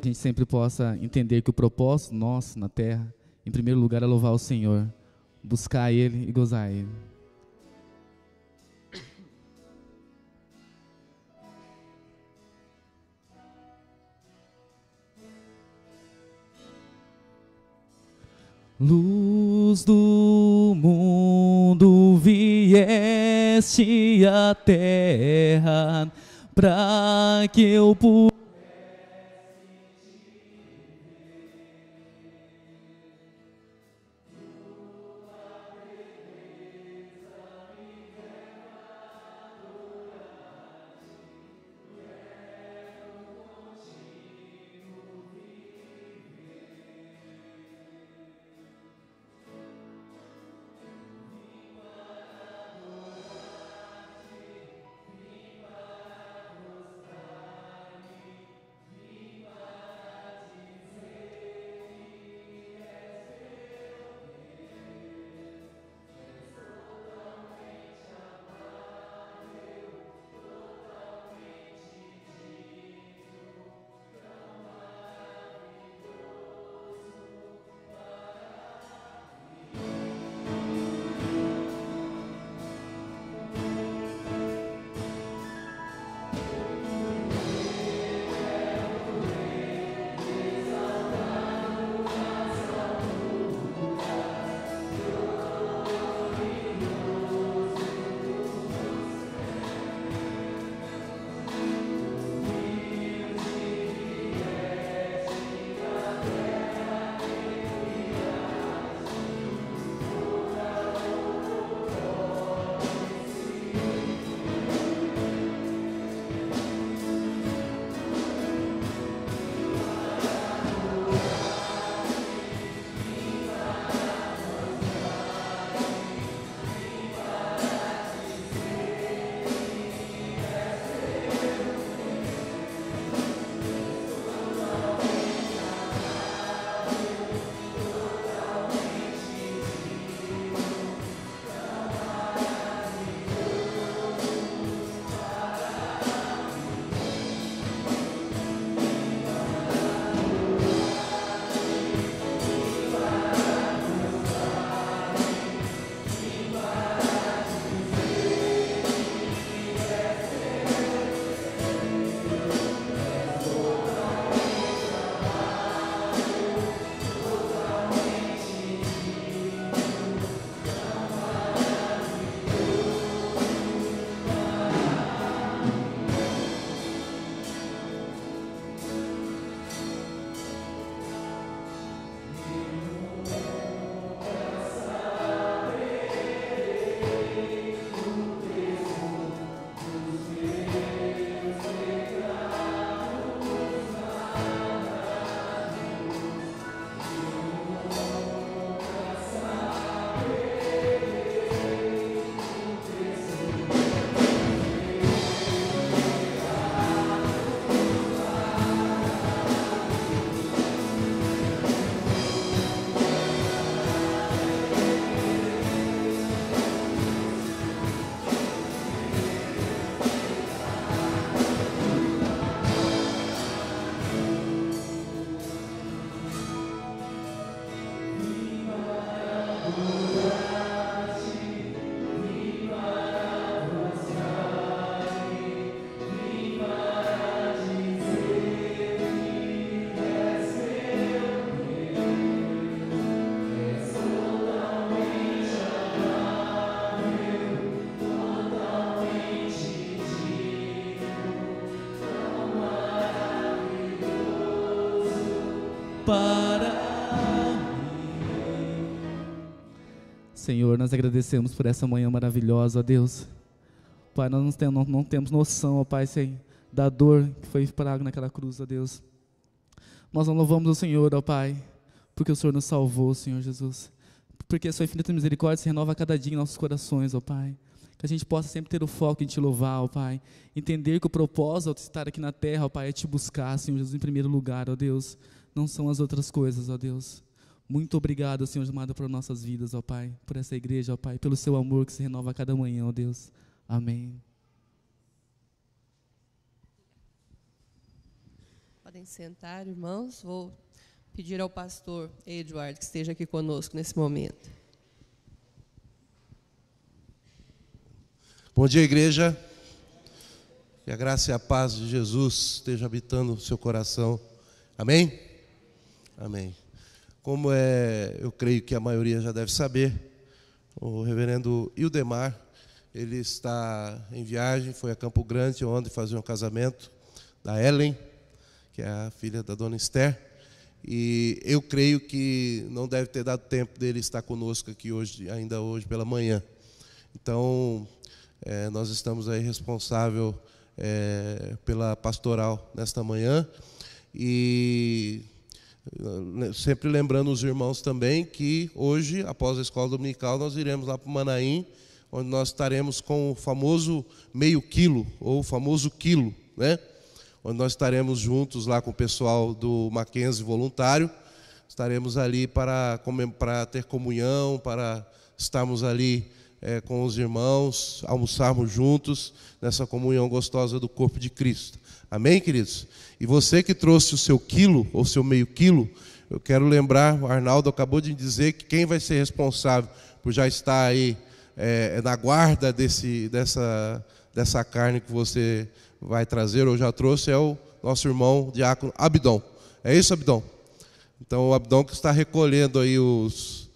a gente sempre possa entender que o propósito nosso na terra, em primeiro lugar, é louvar o Senhor, buscar Ele e gozar Ele. Luz do mundo, vieste à terra, para que eu pudesse. Para mim. Senhor, nós agradecemos por essa manhã maravilhosa, ó Deus. Pai, nós não temos noção, ó Pai, da dor que foi pago naquela cruz, ó Deus. Nós não louvamos o Senhor, ó Pai, porque o Senhor nos salvou, Senhor Jesus. Porque a sua infinita misericórdia se renova a cada dia em nossos corações, ó Pai. Que a gente possa sempre ter o foco em Te louvar, ó Pai. Entender que o propósito de estar aqui na terra, ó Pai, é Te buscar, Senhor Jesus, em primeiro lugar, ó Deus. Não são as outras coisas, ó Deus. Muito obrigado, Senhor amado, por nossas vidas, ó Pai. Por essa igreja, ó Pai. Pelo seu amor que se renova a cada manhã, ó Deus. Amém. Podem sentar, irmãos. Vou pedir ao pastor Edward que esteja aqui conosco nesse momento. Bom dia, igreja. Que a graça e a paz de Jesus esteja habitando o seu coração. Amém? Amém. Como eu creio que a maioria já deve saber, o reverendo Ildemar, ele está em viagem, foi a Campo Grande ontem fazer um casamento da Ellen, que é a filha da dona Esther, e eu creio que não deve ter dado tempo dele estar conosco aqui hoje, ainda hoje pela manhã. Então, nós estamos aí responsável pela pastoral nesta manhã, e sempre lembrando os irmãos também que hoje, após a escola dominical, nós iremos lá para o Manaim, onde nós estaremos com o famoso meio quilo, ou o famoso quilo, né? Onde nós estaremos juntos lá com o pessoal do Mackenzie voluntário, estaremos ali para ter comunhão, para estarmos ali com os irmãos, almoçarmos juntos nessa comunhão gostosa do corpo de Cristo. Amém, queridos? E você que trouxe o seu quilo, ou seu meio quilo, eu quero lembrar, o Arnaldo acabou de dizer que quem vai ser responsável por já estar aí na guarda dessa carne que você vai trazer ou já trouxe é o nosso irmão diácono Abdon. É isso, Abdon? Então, o Abdon que está recolhendo aí os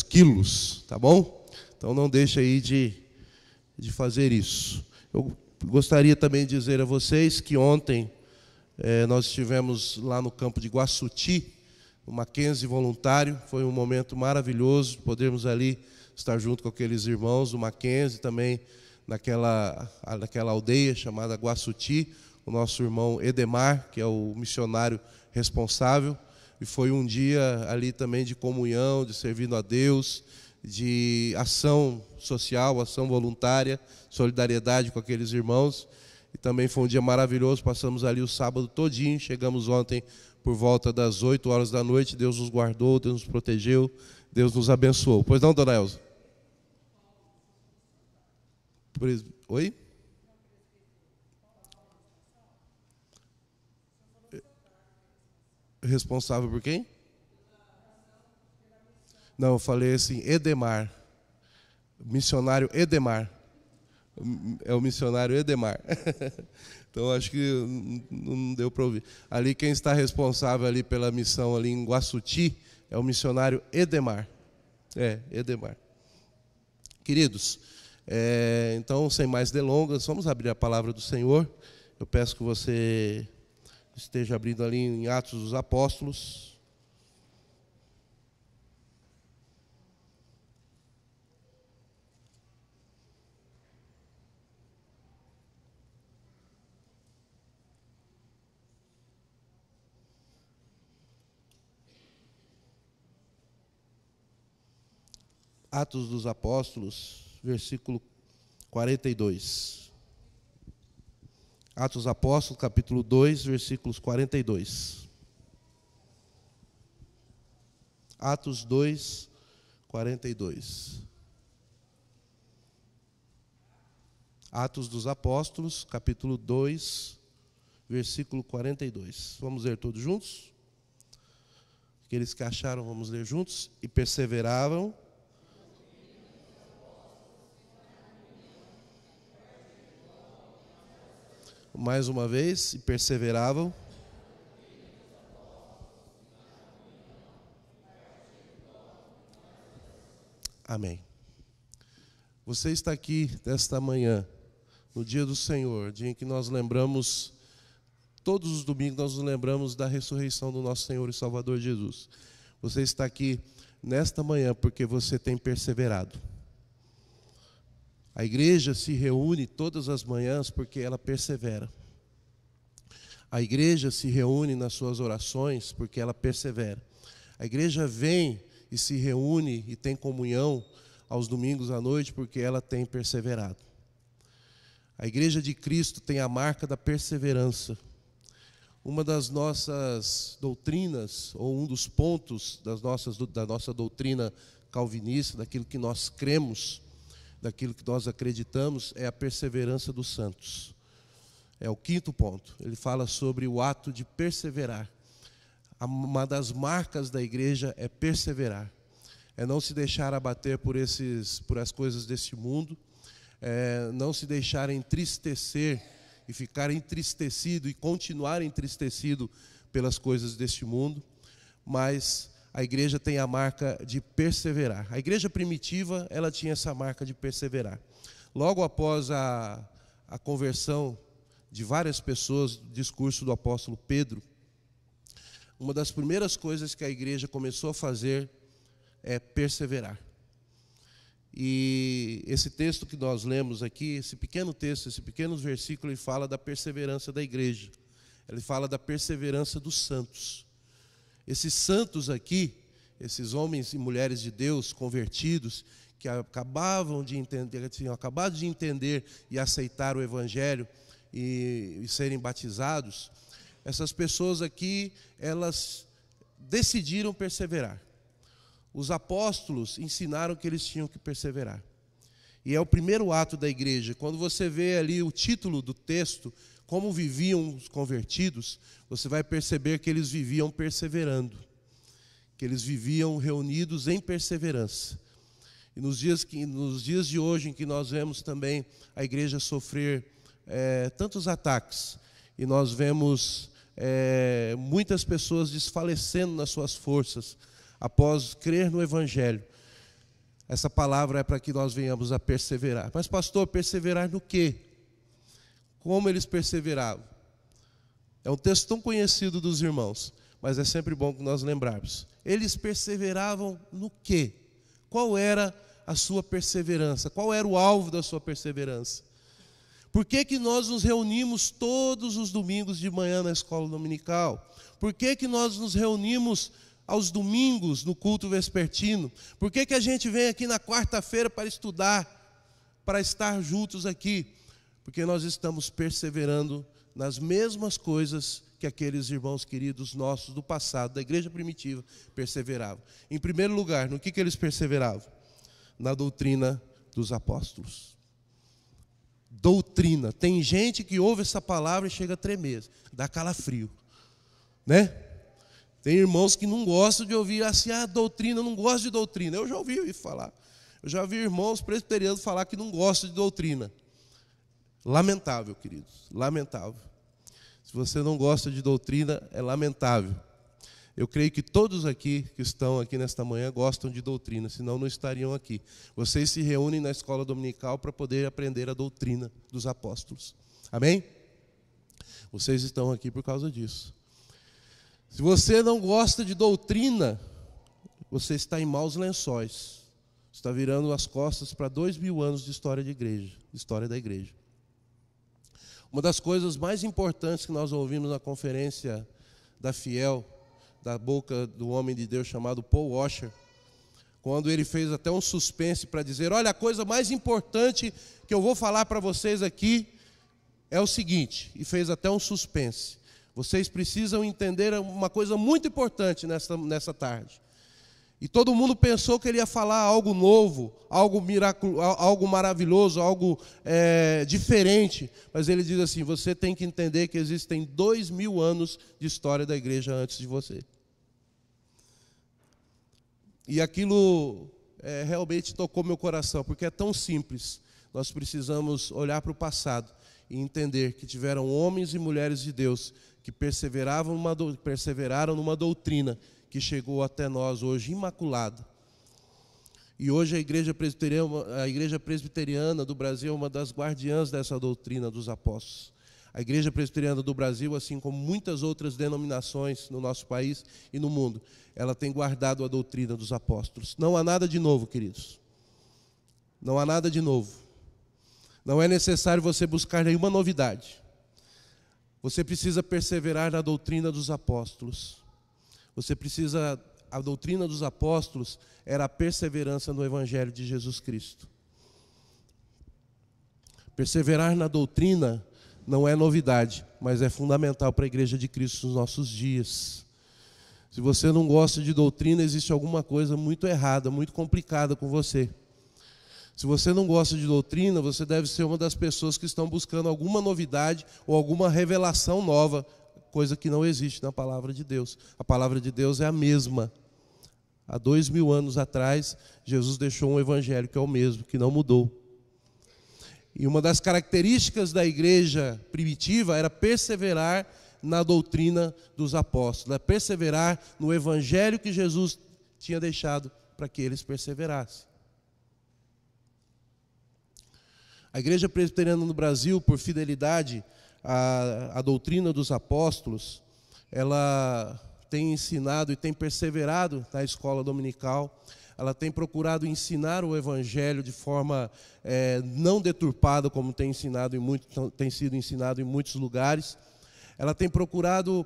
quilos, tá bom? Então, não deixe aí de fazer isso. Eu gostaria também de dizer a vocês que ontem nós estivemos lá no campo de Guaçuti, no Mackenzie voluntário. Foi um momento maravilhoso, podermos ali estar junto com aqueles irmãos do Mackenzie, também naquela aldeia chamada Guaçuti, o nosso irmão Edemar, que é o missionário responsável. E foi um dia ali também de comunhão, de servindo a Deus, de ação social, ação voluntária, solidariedade com aqueles irmãos. E também foi um dia maravilhoso, passamos ali o sábado todinho, chegamos ontem por volta das 8 horas da noite, Deus nos guardou, Deus nos protegeu, Deus nos abençoou. Pois não, dona Elza? Oi? Responsável por quem? Não, eu falei assim, Edemar. Missionário Edemar. É o missionário Edemar. Então, acho que não deu para ouvir. Ali, quem está responsável ali pela missão ali em Guaçuti é o missionário Edemar. Edemar. Queridos, então, sem mais delongas, vamos abrir a palavra do Senhor. Eu peço que você esteja abrindo ali em Atos dos Apóstolos. Atos dos Apóstolos, versículo 42. Atos dos Apóstolos, capítulo 2, versículos 42. Atos 2, 42. Atos dos Apóstolos, capítulo 2, versículo 42. Vamos ler todos juntos? Aqueles que acharam, vamos ler juntos. E perseveravam. Mais uma vez, e perseveravam. Amém. Você está aqui nesta manhã, no dia do Senhor, dia em que nós lembramos, todos os domingos nós nos lembramos da ressurreição do nosso Senhor e Salvador Jesus. Você está aqui nesta manhã porque você tem perseverado. A igreja se reúne todas as manhãs porque ela persevera. A igreja se reúne nas suas orações porque ela persevera. A igreja vem e se reúne e tem comunhão aos domingos à noite porque ela tem perseverado. A igreja de Cristo tem a marca da perseverança. Uma das nossas doutrinas, ou um dos pontos da nossa doutrina calvinista, daquilo que nós cremos, daquilo que nós acreditamos, é a perseverança dos santos. É o quinto ponto. Ele fala sobre o ato de perseverar. Uma das marcas da igreja é perseverar. É não se deixar abater por as coisas deste mundo, não se deixar entristecer e ficar entristecido e continuar entristecido pelas coisas deste mundo, mas a igreja tem a marca de perseverar. A igreja primitiva, ela tinha essa marca de perseverar. Logo após a conversão de várias pessoas, do discurso do apóstolo Pedro, uma das primeiras coisas que a igreja começou a fazer é perseverar. E esse texto que nós lemos aqui, esse pequeno texto, esse pequeno versículo, ele fala da perseverança da igreja. Ele fala da perseverança dos santos. Esses santos aqui, esses homens e mulheres de Deus convertidos, que acabavam de entender, tinham acabado de entender e aceitar o Evangelho e serem batizados, essas pessoas aqui, elas decidiram perseverar. Os apóstolos ensinaram que eles tinham que perseverar. E é o primeiro ato da igreja. Quando você vê ali o título do texto, como viviam os convertidos, você vai perceber que eles viviam perseverando, que eles viviam reunidos em perseverança. E nos dias de hoje, em que nós vemos também a igreja sofrer tantos ataques, e nós vemos muitas pessoas desfalecendo nas suas forças, após crer no Evangelho, essa palavra é para que nós venhamos a perseverar. Mas pastor, perseverar no quê? Como eles perseveravam? É um texto tão conhecido dos irmãos, mas é sempre bom que nós lembrarmos. Eles perseveravam no quê? Qual era a sua perseverança? Qual era o alvo da sua perseverança? Por que nós nos reunimos todos os domingos de manhã na escola dominical? Por que nós nos reunimos aos domingos no culto vespertino? Por que a gente vem aqui na quarta-feira para estudar, para estar juntos aqui? Porque nós estamos perseverando nas mesmas coisas que aqueles irmãos queridos nossos do passado, da igreja primitiva, perseveravam. Em primeiro lugar, no que eles perseveravam? Na doutrina dos apóstolos. Doutrina. Tem gente que ouve essa palavra e chega a tremer, dá calafrio, né? Tem irmãos que não gostam de ouvir assim, doutrina, eu não gosto de doutrina. Eu já ouvi isso falar. Eu já ouvi irmãos presbiterianos falar que não gostam de doutrina. Lamentável, queridos, lamentável. Se você não gosta de doutrina, é lamentável. Eu creio que todos aqui que estão aqui nesta manhã gostam de doutrina, senão não estariam aqui. Vocês se reúnem na escola dominical para poder aprender a doutrina dos apóstolos. Amém? Vocês estão aqui por causa disso. Se você não gosta de doutrina, você está em maus lençóis. Está virando as costas para 2000 anos de história de igreja, história da igreja. Uma das coisas mais importantes que nós ouvimos na conferência da Fiel, da boca do homem de Deus chamado Paul Washer, quando ele fez até um suspense para dizer, olha, a coisa mais importante que eu vou falar para vocês aqui é o seguinte, e fez até um suspense. Vocês precisam entender uma coisa muito importante nessa tarde. E todo mundo pensou que ele ia falar algo novo, algo maravilhoso, algo diferente. Mas ele diz assim, você tem que entender que existem 2000 anos de história da igreja antes de você. E aquilo realmente tocou meu coração, porque é tão simples. Nós precisamos olhar para o passado e entender que tiveram homens e mulheres de Deus que perseveraram numa doutrina que chegou até nós hoje imaculada. E hoje a igreja presbiteriana do Brasil é uma das guardiãs dessa doutrina dos apóstolos. A igreja presbiteriana do Brasil, assim como muitas outras denominações no nosso país e no mundo, ela tem guardado a doutrina dos apóstolos. Não há nada de novo, queridos. Não há nada de novo. Não é necessário você buscar nenhuma novidade. Você precisa perseverar na doutrina dos apóstolos. A doutrina dos apóstolos era a perseverança no Evangelho de Jesus Cristo. Perseverar na doutrina não é novidade, mas é fundamental para a igreja de Cristo nos nossos dias. Se você não gosta de doutrina, existe alguma coisa muito errada, muito complicada com você. Se você não gosta de doutrina, você deve ser uma das pessoas que estão buscando alguma novidade ou alguma revelação nova, coisa que não existe na palavra de Deus. A palavra de Deus é a mesma. Há 2000 anos atrás, Jesus deixou um evangelho que é o mesmo, que não mudou. E uma das características da igreja primitiva era perseverar na doutrina dos apóstolos, era perseverar no evangelho que Jesus tinha deixado para que eles perseverassem. A igreja presbiteriana no Brasil, por fidelidade à doutrina dos apóstolos, ela tem ensinado e tem perseverado na escola dominical. Ela tem procurado ensinar o evangelho de forma não deturpada, como tem sido ensinado em muitos lugares. Ela tem procurado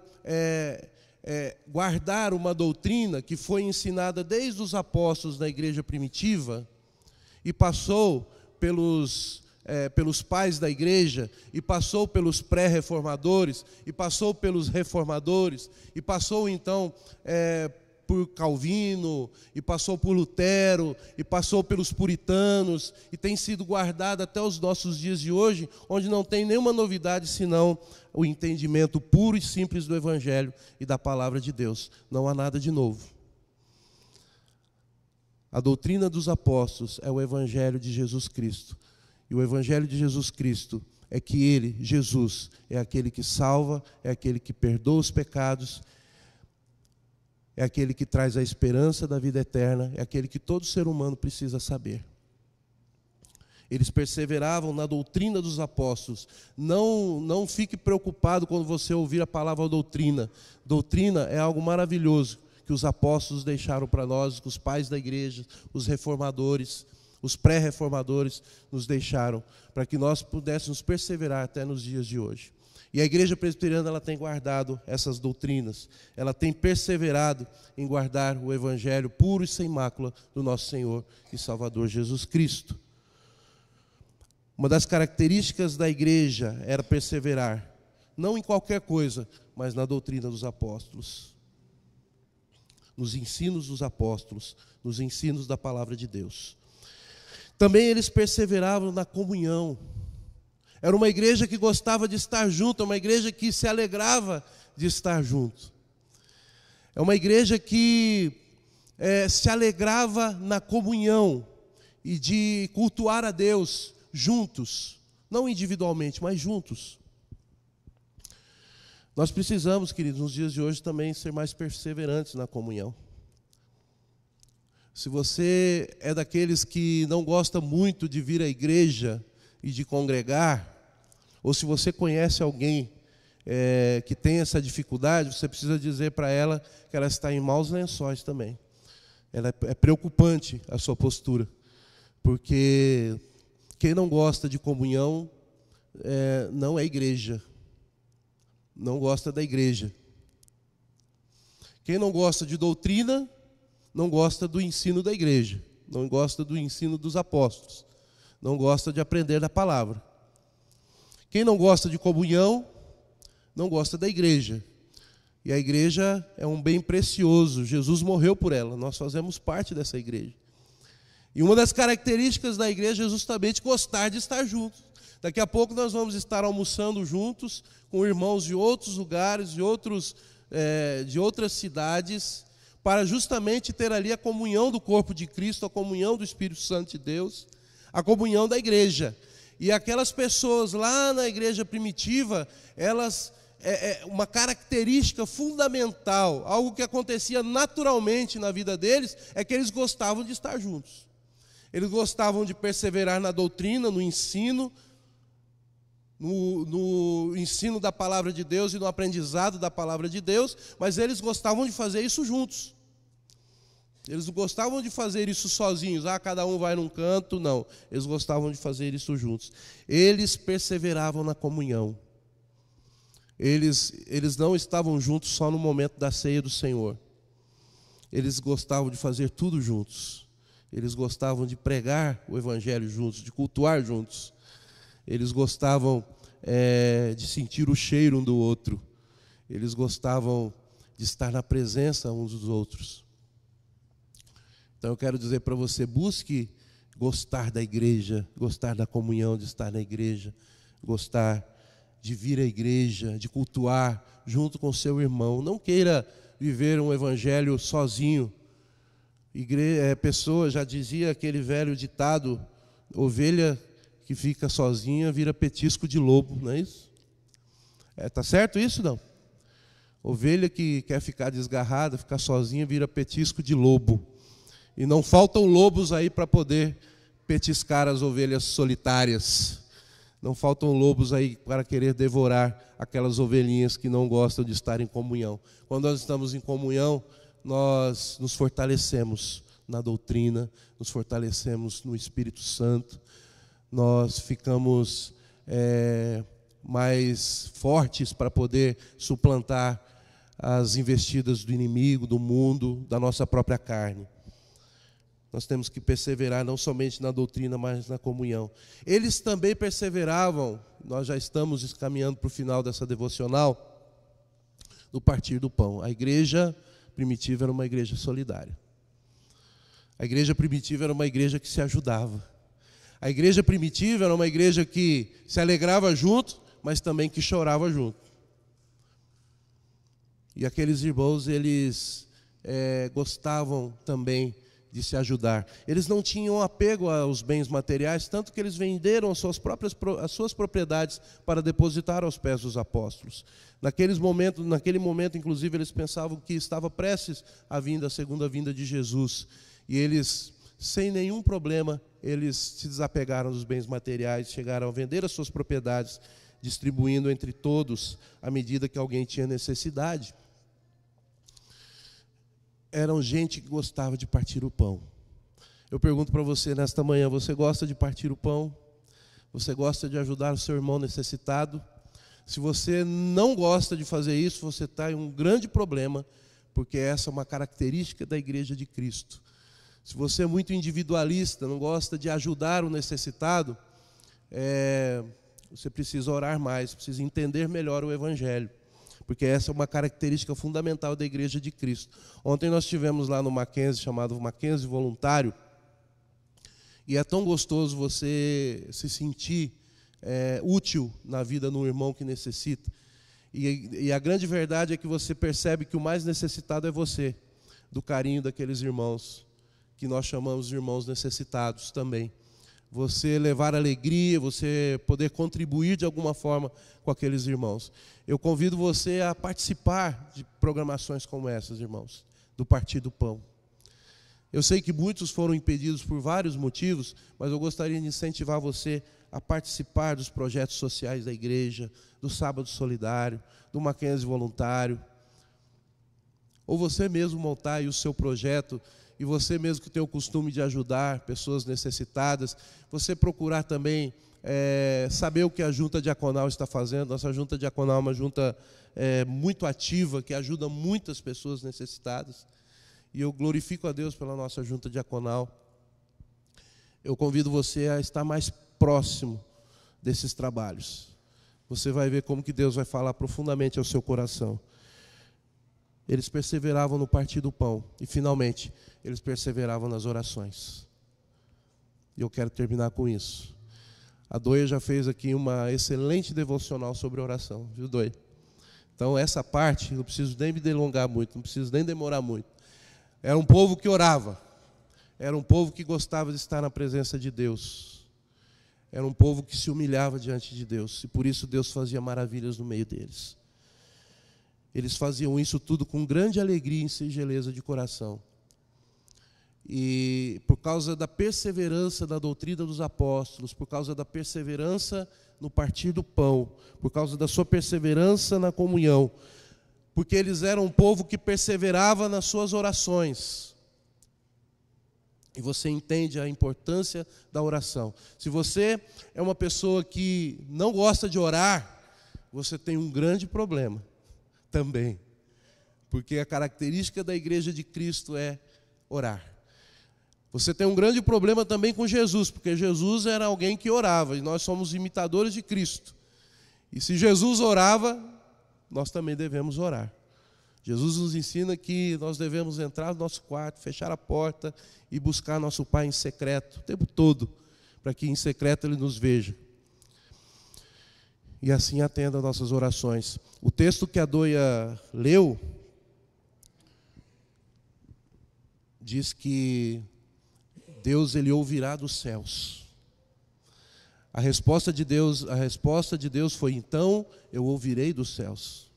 guardar uma doutrina que foi ensinada desde os apóstolos da igreja primitiva e passou pelos pais da igreja, e passou pelos pré-reformadores, e passou pelos reformadores, e passou então por Calvino, e passou por Lutero, e passou pelos puritanos, e tem sido guardada até os nossos dias de hoje, onde não tem nenhuma novidade senão o entendimento puro e simples do evangelho e da palavra de Deus. Não há nada de novo. A doutrina dos apóstolos é o evangelho de Jesus Cristo. E o evangelho de Jesus Cristo é que Ele, Jesus, é aquele que salva, é aquele que perdoa os pecados, é aquele que traz a esperança da vida eterna, é aquele que todo ser humano precisa saber. Eles perseveravam na doutrina dos apóstolos. Não fique preocupado quando você ouvir a palavra doutrina. Doutrina é algo maravilhoso que os apóstolos deixaram para nós, que os pais da igreja, os reformadores, os pré-reformadores nos deixaram, para que nós pudéssemos perseverar até nos dias de hoje. E a igreja presbiteriana, ela tem guardado essas doutrinas, ela tem perseverado em guardar o evangelho puro e sem mácula do nosso Senhor e Salvador Jesus Cristo. Uma das características da igreja era perseverar, não em qualquer coisa, mas na doutrina dos apóstolos, nos ensinos dos apóstolos, nos ensinos da palavra de Deus. Também eles perseveravam na comunhão. Era uma igreja que gostava de estar junto, uma igreja que se alegrava de estar junto. É uma igreja que se alegrava na comunhão e de cultuar a Deus juntos, não individualmente, mas juntos. Nós precisamos, queridos, nos dias de hoje também ser mais perseverantes na comunhão. Se você é daqueles que não gosta muito de vir à igreja e de congregar, ou se você conhece alguém que tem essa dificuldade, você precisa dizer para ela que ela está em maus lençóis também. É preocupante a sua postura, porque quem não gosta de comunhão não é igreja, não gosta da igreja. Quem não gosta de doutrina não gosta do ensino da igreja, não gosta do ensino dos apóstolos, não gosta de aprender da palavra. Quem não gosta de comunhão, não gosta da igreja. E a igreja é um bem precioso, Jesus morreu por ela, nós fazemos parte dessa igreja. E uma das características da igreja é justamente gostar de estar juntos. Daqui a pouco nós vamos estar almoçando juntos com irmãos de outros lugares, de outras cidades, para justamente ter ali a comunhão do corpo de Cristo, a comunhão do Espírito Santo de Deus, a comunhão da igreja. E aquelas pessoas lá na igreja primitiva, uma característica fundamental, algo que acontecia naturalmente na vida deles, é que eles gostavam de estar juntos. Eles gostavam de perseverar na doutrina, no ensino da palavra de Deus e no aprendizado da palavra de Deus, mas eles gostavam de fazer isso juntos. Eles não gostavam de fazer isso sozinhos, cada um vai num canto, não. Eles gostavam de fazer isso juntos. Eles perseveravam na comunhão. Eles não estavam juntos só no momento da ceia do Senhor. Eles gostavam de fazer tudo juntos. Eles gostavam de pregar o evangelho juntos, de cultuar juntos. Eles gostavam de sentir o cheiro um do outro. Eles gostavam de estar na presença uns dos outros. Então eu quero dizer para você, busque gostar da igreja, gostar da comunhão, de estar na igreja, gostar de vir à igreja, de cultuar junto com seu irmão. Não queira viver um evangelho sozinho. Pessoa, já dizia aquele velho ditado, ovelha que fica sozinha vira petisco de lobo, não é isso? Tá certo isso, não? Ovelha que quer ficar desgarrada, ficar sozinha, vira petisco de lobo. E não faltam lobos aí para poder petiscar as ovelhas solitárias. Não faltam lobos aí para querer devorar aquelas ovelhinhas que não gostam de estar em comunhão. Quando nós estamos em comunhão, nós nos fortalecemos na doutrina, nos fortalecemos no Espírito Santo, nós ficamos mais fortes para poder suplantar as investidas do inimigo, do mundo, da nossa própria carne. Nós temos que perseverar não somente na doutrina, mas na comunhão. Eles também perseveravam, nós já estamos caminhando para o final dessa devocional, no partir do pão. A igreja primitiva era uma igreja solidária. A igreja primitiva era uma igreja que se ajudava. A igreja primitiva era uma igreja que se alegrava junto, mas também que chorava junto. E aqueles irmãos, eles gostavam também de se ajudar. Eles não tinham apego aos bens materiais, tanto que eles venderam as suas propriedades para depositar aos pés dos apóstolos. Naquele momento, inclusive, eles pensavam que estava prestes a segunda vinda de Jesus. E eles, sem nenhum problema, eles se desapegaram dos bens materiais, chegaram a vender as suas propriedades, distribuindo entre todos à medida que alguém tinha necessidade. Eram gente que gostava de partir o pão. Eu pergunto para você nesta manhã, você gosta de partir o pão? Você gosta de ajudar o seu irmão necessitado? Se você não gosta de fazer isso, você está em um grande problema, porque essa é uma característica da igreja de Cristo. Se você é muito individualista, não gosta de ajudar o necessitado, você precisa orar mais, precisa entender melhor o Evangelho. Porque essa é uma característica fundamental da igreja de Cristo. Ontem nós tivemos lá no Mackenzie, chamado Mackenzie Voluntário, e é tão gostoso você se sentir útil na vida de um irmão que necessita. E a grande verdade é que você percebe que o mais necessitado é você, do carinho daqueles irmãos, que nós chamamos de irmãos necessitados também. Você levar alegria, você poder contribuir de alguma forma com aqueles irmãos. Eu convido você a participar de programações como essas, irmãos, do Partir do Pão. Eu sei que muitos foram impedidos por vários motivos, mas eu gostaria de incentivar você a participar dos projetos sociais da igreja, do Sábado Solidário, do Mackenzie Voluntário. Ou você mesmo montar aí o seu projeto, e você mesmo que tem o costume de ajudar pessoas necessitadas, você procurar também saber o que a Junta Diaconal está fazendo. Nossa Junta Diaconal é uma junta muito ativa, que ajuda muitas pessoas necessitadas. E eu glorifico a Deus pela nossa Junta Diaconal. Eu convido você a estar mais próximo desses trabalhos. Você vai ver como que Deus vai falar profundamente ao seu coração. Eles perseveravam no partir do pão. E, finalmente, eles perseveravam nas orações. E eu quero terminar com isso. A Doia já fez aqui uma excelente devocional sobre oração. Viu, Doia? Então, essa parte, não preciso nem me delongar muito, não preciso nem demorar muito. Era um povo que orava. Era um povo que gostava de estar na presença de Deus. Era um povo que se humilhava diante de Deus. E por isso Deus fazia maravilhas no meio deles. Eles faziam isso tudo com grande alegria e singeleza de coração. E por causa da perseverança da doutrina dos apóstolos, por causa da perseverança no partir do pão, por causa da sua perseverança na comunhão, porque eles eram um povo que perseverava nas suas orações. E você entende a importância da oração. Se você é uma pessoa que não gosta de orar, você tem um grande problema também, porque a característica da igreja de Cristo é orar. Você tem um grande problema também com Jesus, porque Jesus era alguém que orava, e nós somos imitadores de Cristo. E se Jesus orava, nós também devemos orar. Jesus nos ensina que nós devemos entrar no nosso quarto, fechar a porta e buscar nosso Pai em secreto, o tempo todo, para que em secreto Ele nos veja. E assim atenda às nossas orações. O texto que a Doia leu diz que Deus, Ele ouvirá dos céus. A resposta de Deus foi: então eu ouvirei dos céus.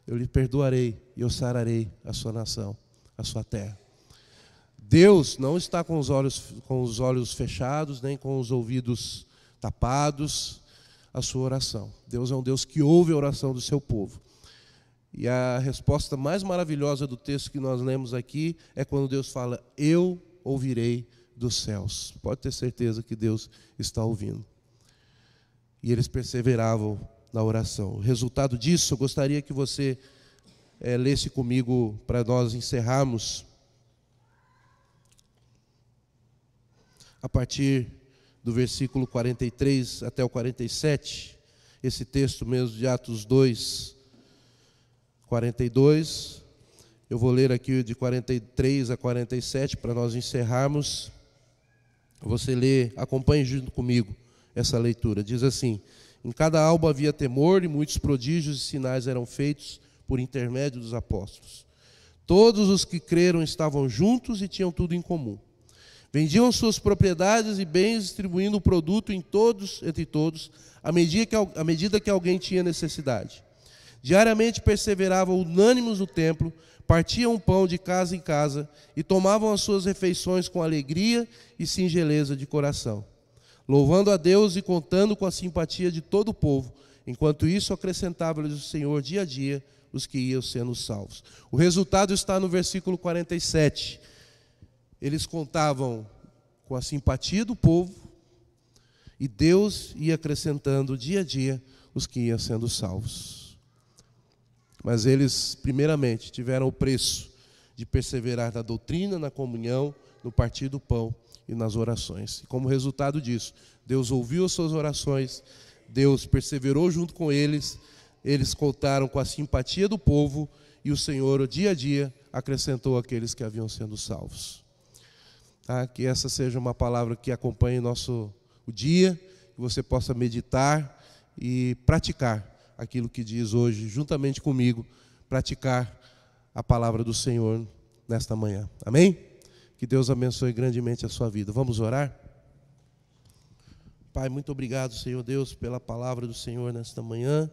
Eu lhe perdoarei e eu sararei a sua nação, a sua terra. Deus não está com os olhos fechados, nem com os ouvidos tapados a sua oração. Deus é um Deus que ouve a oração do seu povo. E a resposta mais maravilhosa do texto que nós lemos aqui é quando Deus fala: eu ouvirei dos céus. Pode ter certeza que Deus está ouvindo. E eles perseveravam na oração. O resultado disso, eu gostaria que você lesse comigo para nós encerrarmos. A partir do versículo 43 até o 47, esse texto mesmo de Atos 2, 42. Eu vou ler aqui de 43 a 47 para nós encerrarmos. Você lê, acompanhe junto comigo essa leitura. Diz assim: em cada alba havia temor, e muitos prodígios e sinais eram feitos por intermédio dos apóstolos. Todos os que creram estavam juntos e tinham tudo em comum. Vendiam suas propriedades e bens, distribuindo o produto entre todos, à medida que alguém tinha necessidade. Diariamente perseveravam unânimes no templo, partiam o pão de casa em casa e tomavam as suas refeições com alegria e singeleza de coração, louvando a Deus e contando com a simpatia de todo o povo. Enquanto isso, acrescentava-lhes o Senhor dia a dia os que iam sendo salvos. O resultado está no versículo 47. Eles contavam com a simpatia do povo e Deus ia acrescentando dia a dia os que iam sendo salvos. Mas eles, primeiramente, tiveram o preço de perseverar na doutrina, na comunhão, no partir do pão e nas orações. E como resultado disso, Deus ouviu as suas orações, Deus perseverou junto com eles, eles contaram com a simpatia do povo e o Senhor, dia a dia, acrescentou aqueles que haviam sendo salvos. Que essa seja uma palavra que acompanhe o dia, que você possa meditar e praticar aquilo que diz hoje, juntamente comigo, praticar a palavra do Senhor nesta manhã. Amém? Que Deus abençoe grandemente a sua vida. Vamos orar? Pai, muito obrigado, Senhor Deus, pela palavra do Senhor nesta manhã.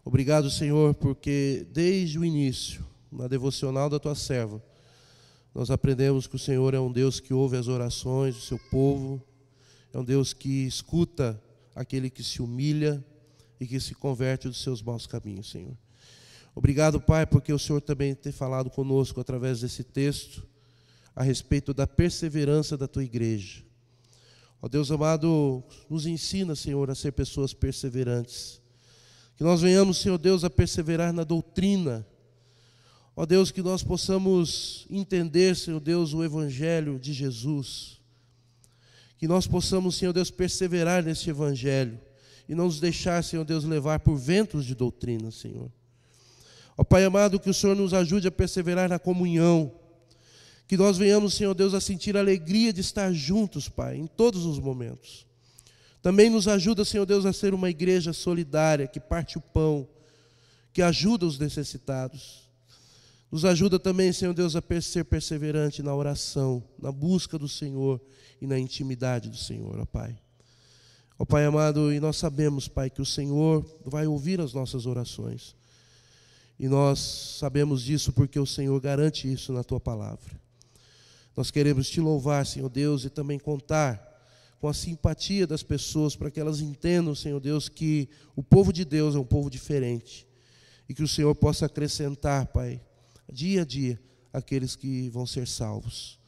Obrigado, Senhor, porque desde o início, na devocional da Tua serva, nós aprendemos que o Senhor é um Deus que ouve as orações do seu povo, é um Deus que escuta aquele que se humilha e que se converte dos seus maus caminhos, Senhor. Obrigado, Pai, porque o Senhor também tem falado conosco através desse texto a respeito da perseverança da Tua igreja. Ó Deus amado, nos ensina, Senhor, a ser pessoas perseverantes. Que nós venhamos, Senhor Deus, a perseverar na doutrina. Ó Deus, que nós possamos entender, Senhor Deus, o Evangelho de Jesus. Que nós possamos, Senhor Deus, perseverar nesse Evangelho e não nos deixar, Senhor Deus, levar por ventos de doutrina, Senhor. Ó Pai amado, que o Senhor nos ajude a perseverar na comunhão. Que nós venhamos, Senhor Deus, a sentir a alegria de estar juntos, Pai, em todos os momentos. Também nos ajuda, Senhor Deus, a ser uma igreja solidária, que parte o pão, que ajuda os necessitados. Nos ajuda também, Senhor Deus, a ser perseverante na oração, na busca do Senhor e na intimidade do Senhor, ó Pai. Ó Pai amado, e nós sabemos, Pai, que o Senhor vai ouvir as nossas orações. E nós sabemos disso porque o Senhor garante isso na Tua palavra. Nós queremos Te louvar, Senhor Deus, e também contar com a simpatia das pessoas para que elas entendam, Senhor Deus, que o povo de Deus é um povo diferente. E que o Senhor possa acrescentar, Pai, dia a dia, aqueles que vão ser salvos.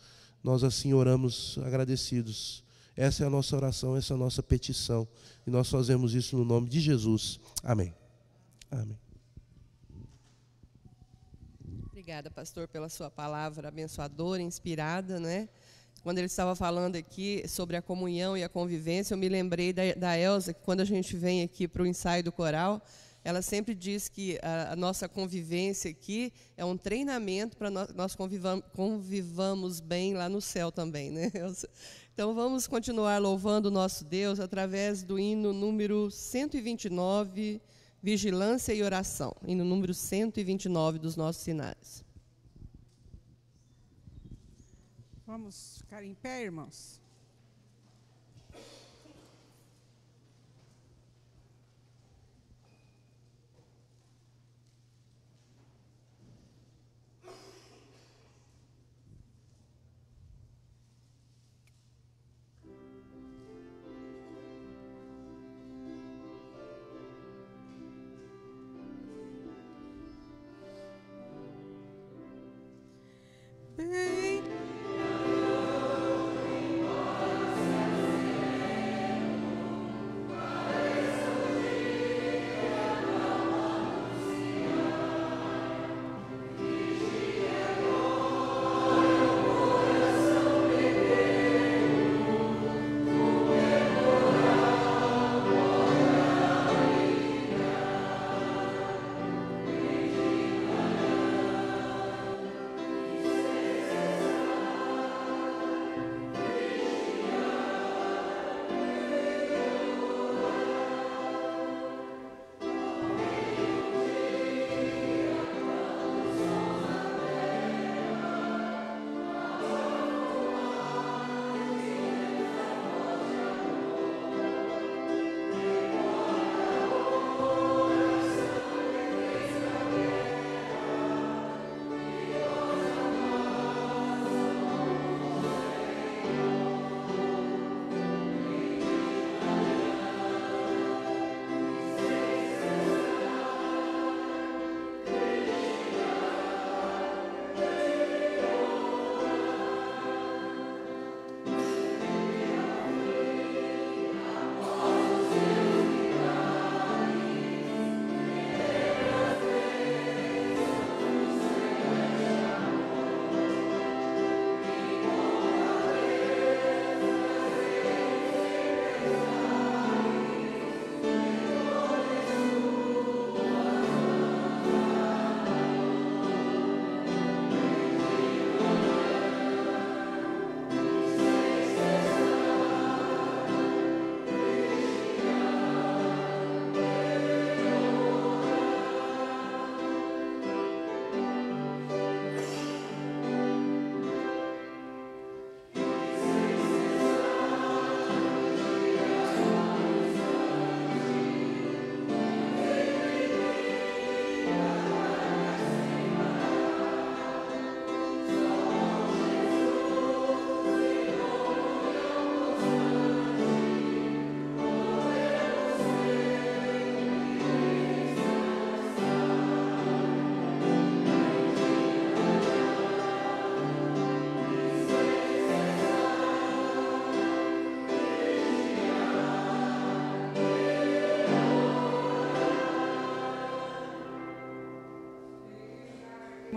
Nós assim oramos agradecidos. Essa é a nossa oração, essa é a nossa petição. E nós fazemos isso no nome de Jesus. Amém. Amém. Obrigada, pastor, pela sua palavra abençoadora, inspirada, né? Quando ele estava falando aqui sobre a comunhão e a convivência, eu me lembrei da Elza, que quando a gente vem aqui para o ensaio do coral, ela sempre diz que a nossa convivência aqui é um treinamento para nós convivamos bem lá no céu também, né? Então, vamos continuar louvando o nosso Deus através do hino número 129, Vigilância e Oração. Hino número 129 dos nossos sinais. Vamos ficar em pé, irmãos?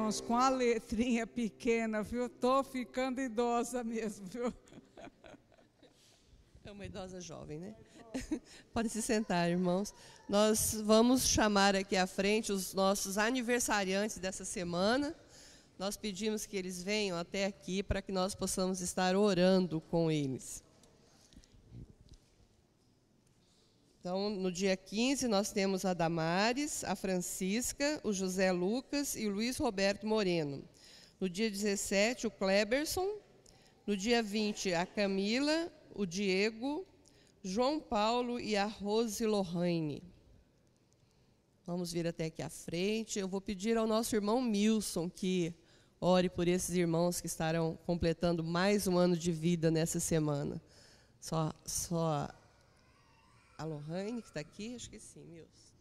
Irmãos, com a letrinha pequena, viu? Tô ficando idosa mesmo, viu? É uma idosa jovem, né? Pode se sentar, irmãos. Nós vamos chamar aqui à frente os nossos aniversariantes dessa semana. Nós pedimos que eles venham até aqui para que nós possamos estar orando com eles. Então, no dia 15, nós temos a Damares, a Francisca, o José Lucas e o Luiz Roberto Moreno. No dia 17, o Kleberson. No dia 20, a Camila, o Diego, João Paulo e a Rose Lohane. Vamos vir até aqui à frente. Eu vou pedir ao nosso irmão Milson que ore por esses irmãos que estarão completando mais um ano de vida nessa semana. Só a Lohane que está aqui? Acho que sim, Milson.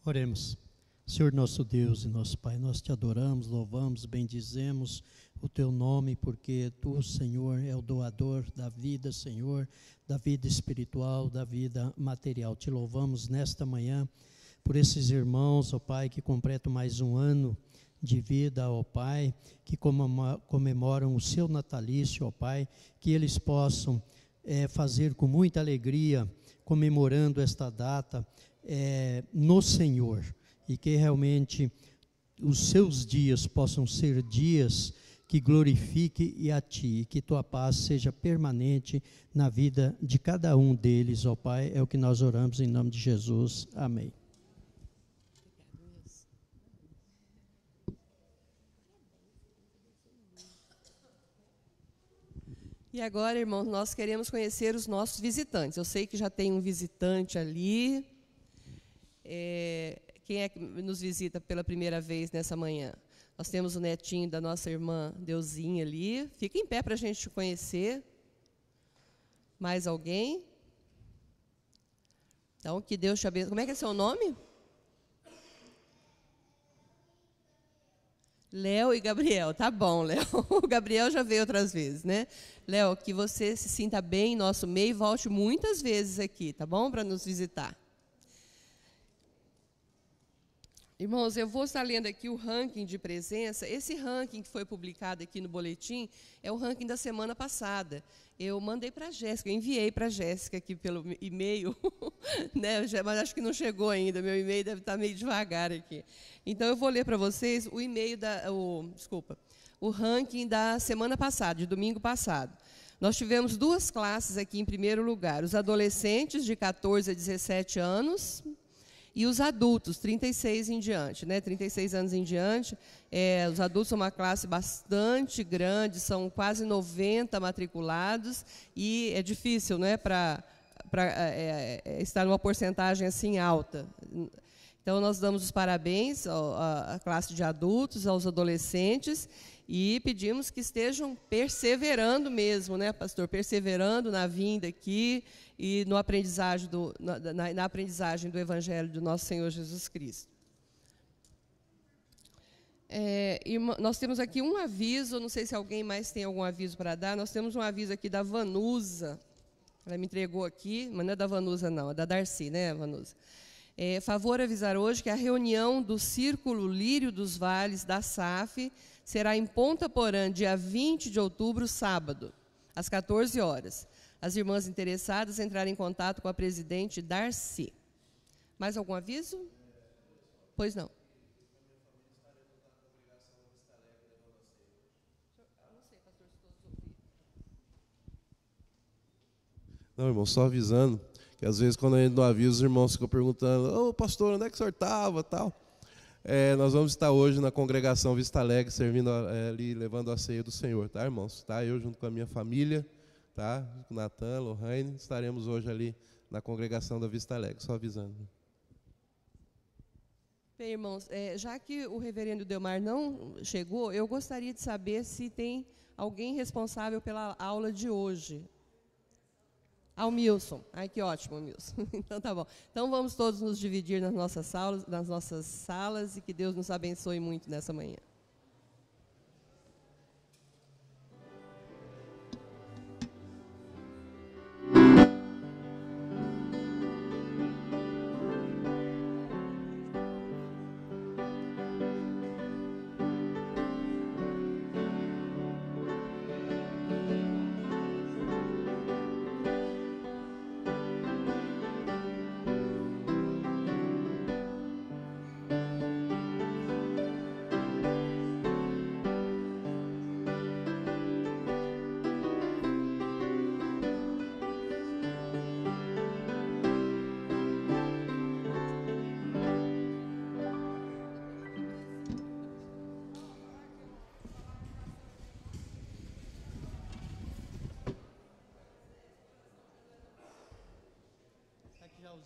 Oremos. Senhor nosso Deus e nosso Pai, nós te adoramos, louvamos, bendizemos o teu nome, porque tu, Senhor, é o doador da vida, Senhor, da vida espiritual, da vida material. Te louvamos nesta manhã por esses irmãos, ó Pai, que completam mais um ano de vida, ó Pai, que comemoram o seu natalício, ó Pai, que eles possam fazer com muita alegria, comemorando esta data no Senhor, e que realmente os seus dias possam ser dias que glorifique a Ti, e que Tua paz seja permanente na vida de cada um deles, ó Pai, é o que nós oramos em nome de Jesus, amém. E agora, irmãos, nós queremos conhecer os nossos visitantes. Eu sei que já tem um visitante ali. Quem é que nos visita pela primeira vez nessa manhã? Nós temos o netinho da nossa irmã Deusinha ali. Fica em pé para a gente te conhecer. Mais alguém? Então, que Deus te abençoe. Como é que é seu nome? Léo e Gabriel. Tá bom, Léo. O Gabriel já veio outras vezes, né? Léo, que você se sinta bem em nosso meio e volte muitas vezes aqui, tá bom? Para nos visitar. Irmãos, eu vou estar lendo aqui o ranking de presença. Esse ranking que foi publicado aqui no boletim é o ranking da semana passada. Eu mandei para a Jéssica, eu enviei para a Jéssica aqui pelo e-mail, né? Mas acho que não chegou ainda, meu e-mail deve estar meio devagar aqui. Então, eu vou ler para vocês o e-mail, o ranking da semana passada, de domingo passado. Nós tivemos 2 classes aqui em primeiro lugar, os adolescentes de 14 a 17 anos, e os adultos, 36 em diante, né? 36 anos em diante. Os adultos são uma classe bastante grande, são quase 90 matriculados, e é difícil, né, para estar numa porcentagem assim alta. Então, nós damos os parabéns à classe de adultos, aos adolescentes, e pedimos que estejam perseverando mesmo, né, pastor? Perseverando na vinda aqui e no aprendizagem na aprendizagem do Evangelho do nosso Senhor Jesus Cristo. Nós temos aqui um aviso, não sei se alguém mais tem algum aviso para dar. Nós temos um aviso aqui da Vanusa. Ela me entregou aqui, mas não é da Vanusa, não, é da Darcy, né, Vanusa? Favor avisar hoje que a reunião do Círculo Lírio dos Vales da SAF será em Ponta Porã, dia 20 de outubro, sábado, às 14 horas. As irmãs interessadas entrarem em contato com a presidente Darcy. Mais algum aviso? Pois não. Não, irmão, só avisando, que às vezes quando a gente não avisa, os irmãos ficam perguntando: ô pastor, onde é que o senhor estava, tal? Nós vamos estar hoje na congregação Vista Alegre, servindo ali, levando a ceia do Senhor, tá, irmãos? Tá? Eu junto com a minha família, tá? Com o Natan, Lohane, estaremos hoje ali na congregação da Vista Alegre, só avisando. Bem, irmãos, já que o reverendo Delmar não chegou, eu gostaria de saber se tem alguém responsável pela aula de hoje. O Milson. Ai, que ótimo, Milson. Então, tá bom. Então, vamos todos nos dividir nas nossas salas e que Deus nos abençoe muito nessa manhã.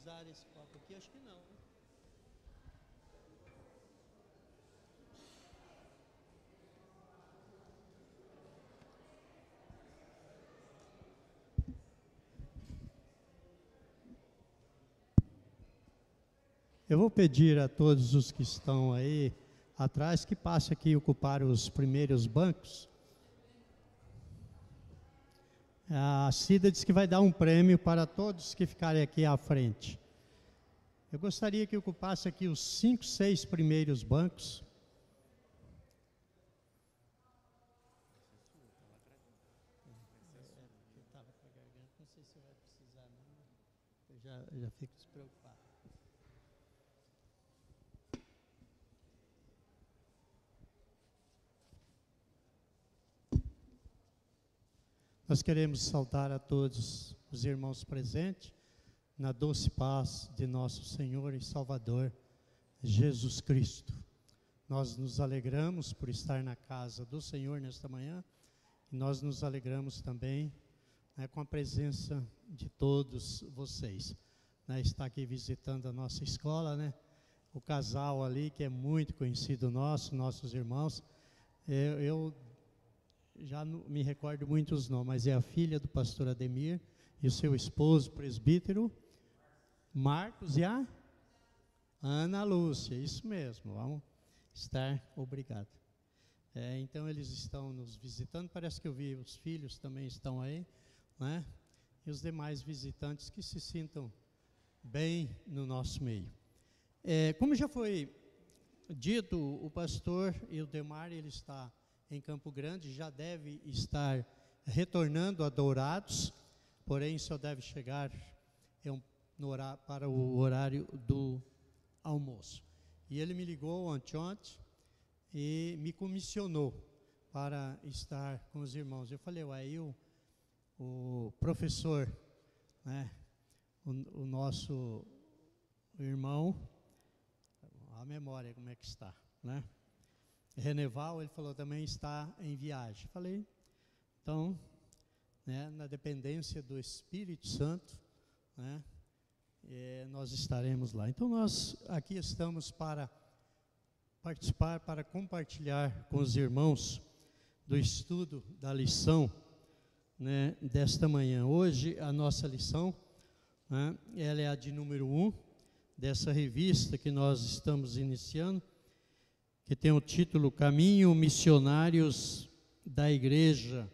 Usar esse copo aqui? Acho que não. Eu vou pedir a todos os que estão aí atrás que passem aqui e ocupar os primeiros bancos. A Cida disse que vai dar um prêmio para todos que ficarem aqui à frente. Eu gostaria que ocupasse aqui os 5, 6 primeiros bancos. Não sei se vai precisar, não. já fico despreocupado. Nós queremos saudar a todos os irmãos presentes, na doce paz de nosso Senhor e Salvador, Jesus Cristo. Nós nos alegramos por estar na casa do Senhor nesta manhã, e nós nos alegramos também, né, com a presença de todos vocês. Né, está aqui visitando a nossa escola, né, o casal ali, que é muito conhecido nosso, nossos irmãos. Eu já não me recordo muito os nomes, mas é a filha do pastor Ademir e o seu esposo, presbítero Marcos, e a Ana Lúcia, isso mesmo, vamos estar, obrigado. Então eles estão nos visitando, parece que eu vi os filhos também estão aí, né? E os demais visitantes que se sintam bem no nosso meio. Como já foi dito, o pastor Ildemar, ele está em Campo Grande, já deve estar retornando a Dourados, porém só deve chegar para o horário do almoço. E ele me ligou ontem e me comissionou para estar com os irmãos. Eu falei, aí o professor, né, o nosso irmão, a memória como é que está, né? Reneval, ele falou, também está em viagem. Falei, então, né, na dependência do Espírito Santo, né, nós estaremos lá. Então nós aqui estamos para participar, para compartilhar com os irmãos do estudo da lição, né, desta manhã. Hoje a nossa lição, né, ela é a de número 1 dessa revista que nós estamos iniciando, que tem o título Caminho Missionários da Igreja,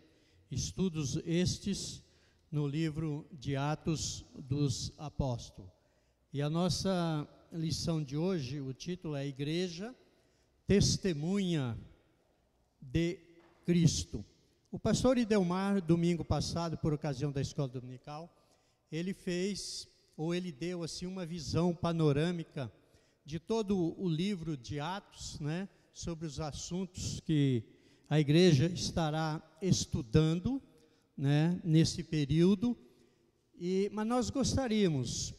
estudos estes no livro de Atos dos Apóstolos. E a nossa lição de hoje, o título é Igreja Testemunha de Cristo. O pastor Idelmar, domingo passado, por ocasião da escola dominical, ele deu assim uma visão panorâmica de todo o livro de Atos, né, sobre os assuntos que a igreja estará estudando, né, nesse período. Mas nós gostaríamos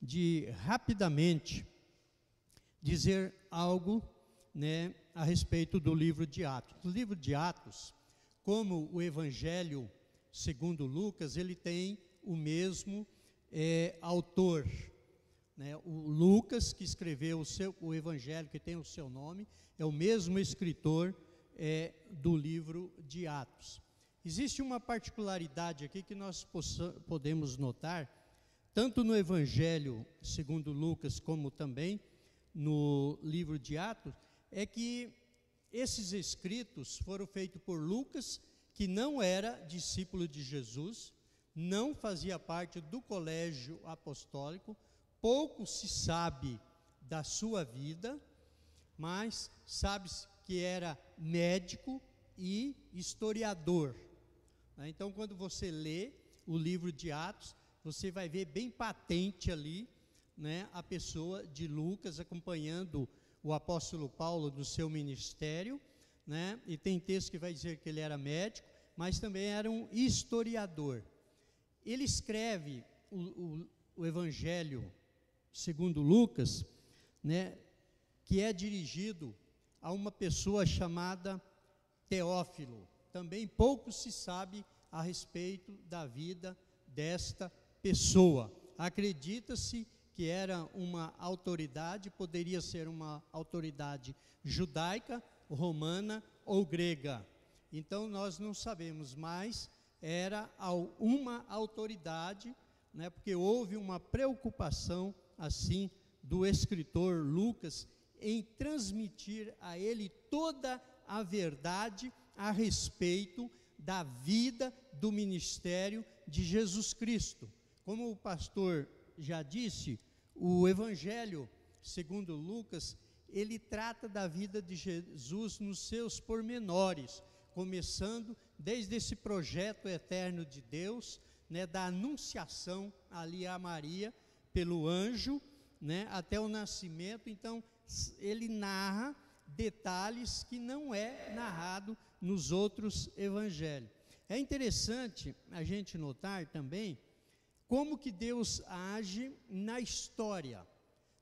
de rapidamente dizer algo, né, a respeito do livro de Atos. O livro de Atos, como o Evangelho segundo Lucas, ele tem o mesmo autor, né? O Lucas, que escreveu o Evangelho, que tem o seu nome, é o mesmo escritor do livro de Atos. Existe uma particularidade aqui que nós podemos notar, tanto no Evangelho segundo Lucas, como também no livro de Atos, é que esses escritos foram feitos por Lucas, que não era discípulo de Jesus, não fazia parte do colégio apostólico, pouco se sabe da sua vida, mas sabe-se que era médico e historiador. Então, quando você lê o livro de Atos, você vai ver bem patente ali, né, a pessoa de Lucas acompanhando o apóstolo Paulo no seu ministério, né? E tem texto que vai dizer que ele era médico, mas também era um historiador. Ele escreve o Evangelho segundo Lucas, né, que é dirigido a uma pessoa chamada Teófilo. Também pouco se sabe a respeito da vida desta pessoa. Acredita-se que era uma autoridade, poderia ser uma autoridade judaica, romana ou grega. Então nós não sabemos, mas era uma autoridade, né, porque houve uma preocupação assim do escritor Lucas em transmitir a ele toda a verdade a respeito da vida do ministério de Jesus Cristo. Como o pastor já disse, o Evangelho segundo Lucas, ele trata da vida de Jesus nos seus pormenores, começando desde esse projeto eterno de Deus, né, da anunciação ali a Maria, pelo anjo, né, até o nascimento. Então, ele narra detalhes que não é narrado nos outros evangelhos. É interessante a gente notar também como que Deus age na história.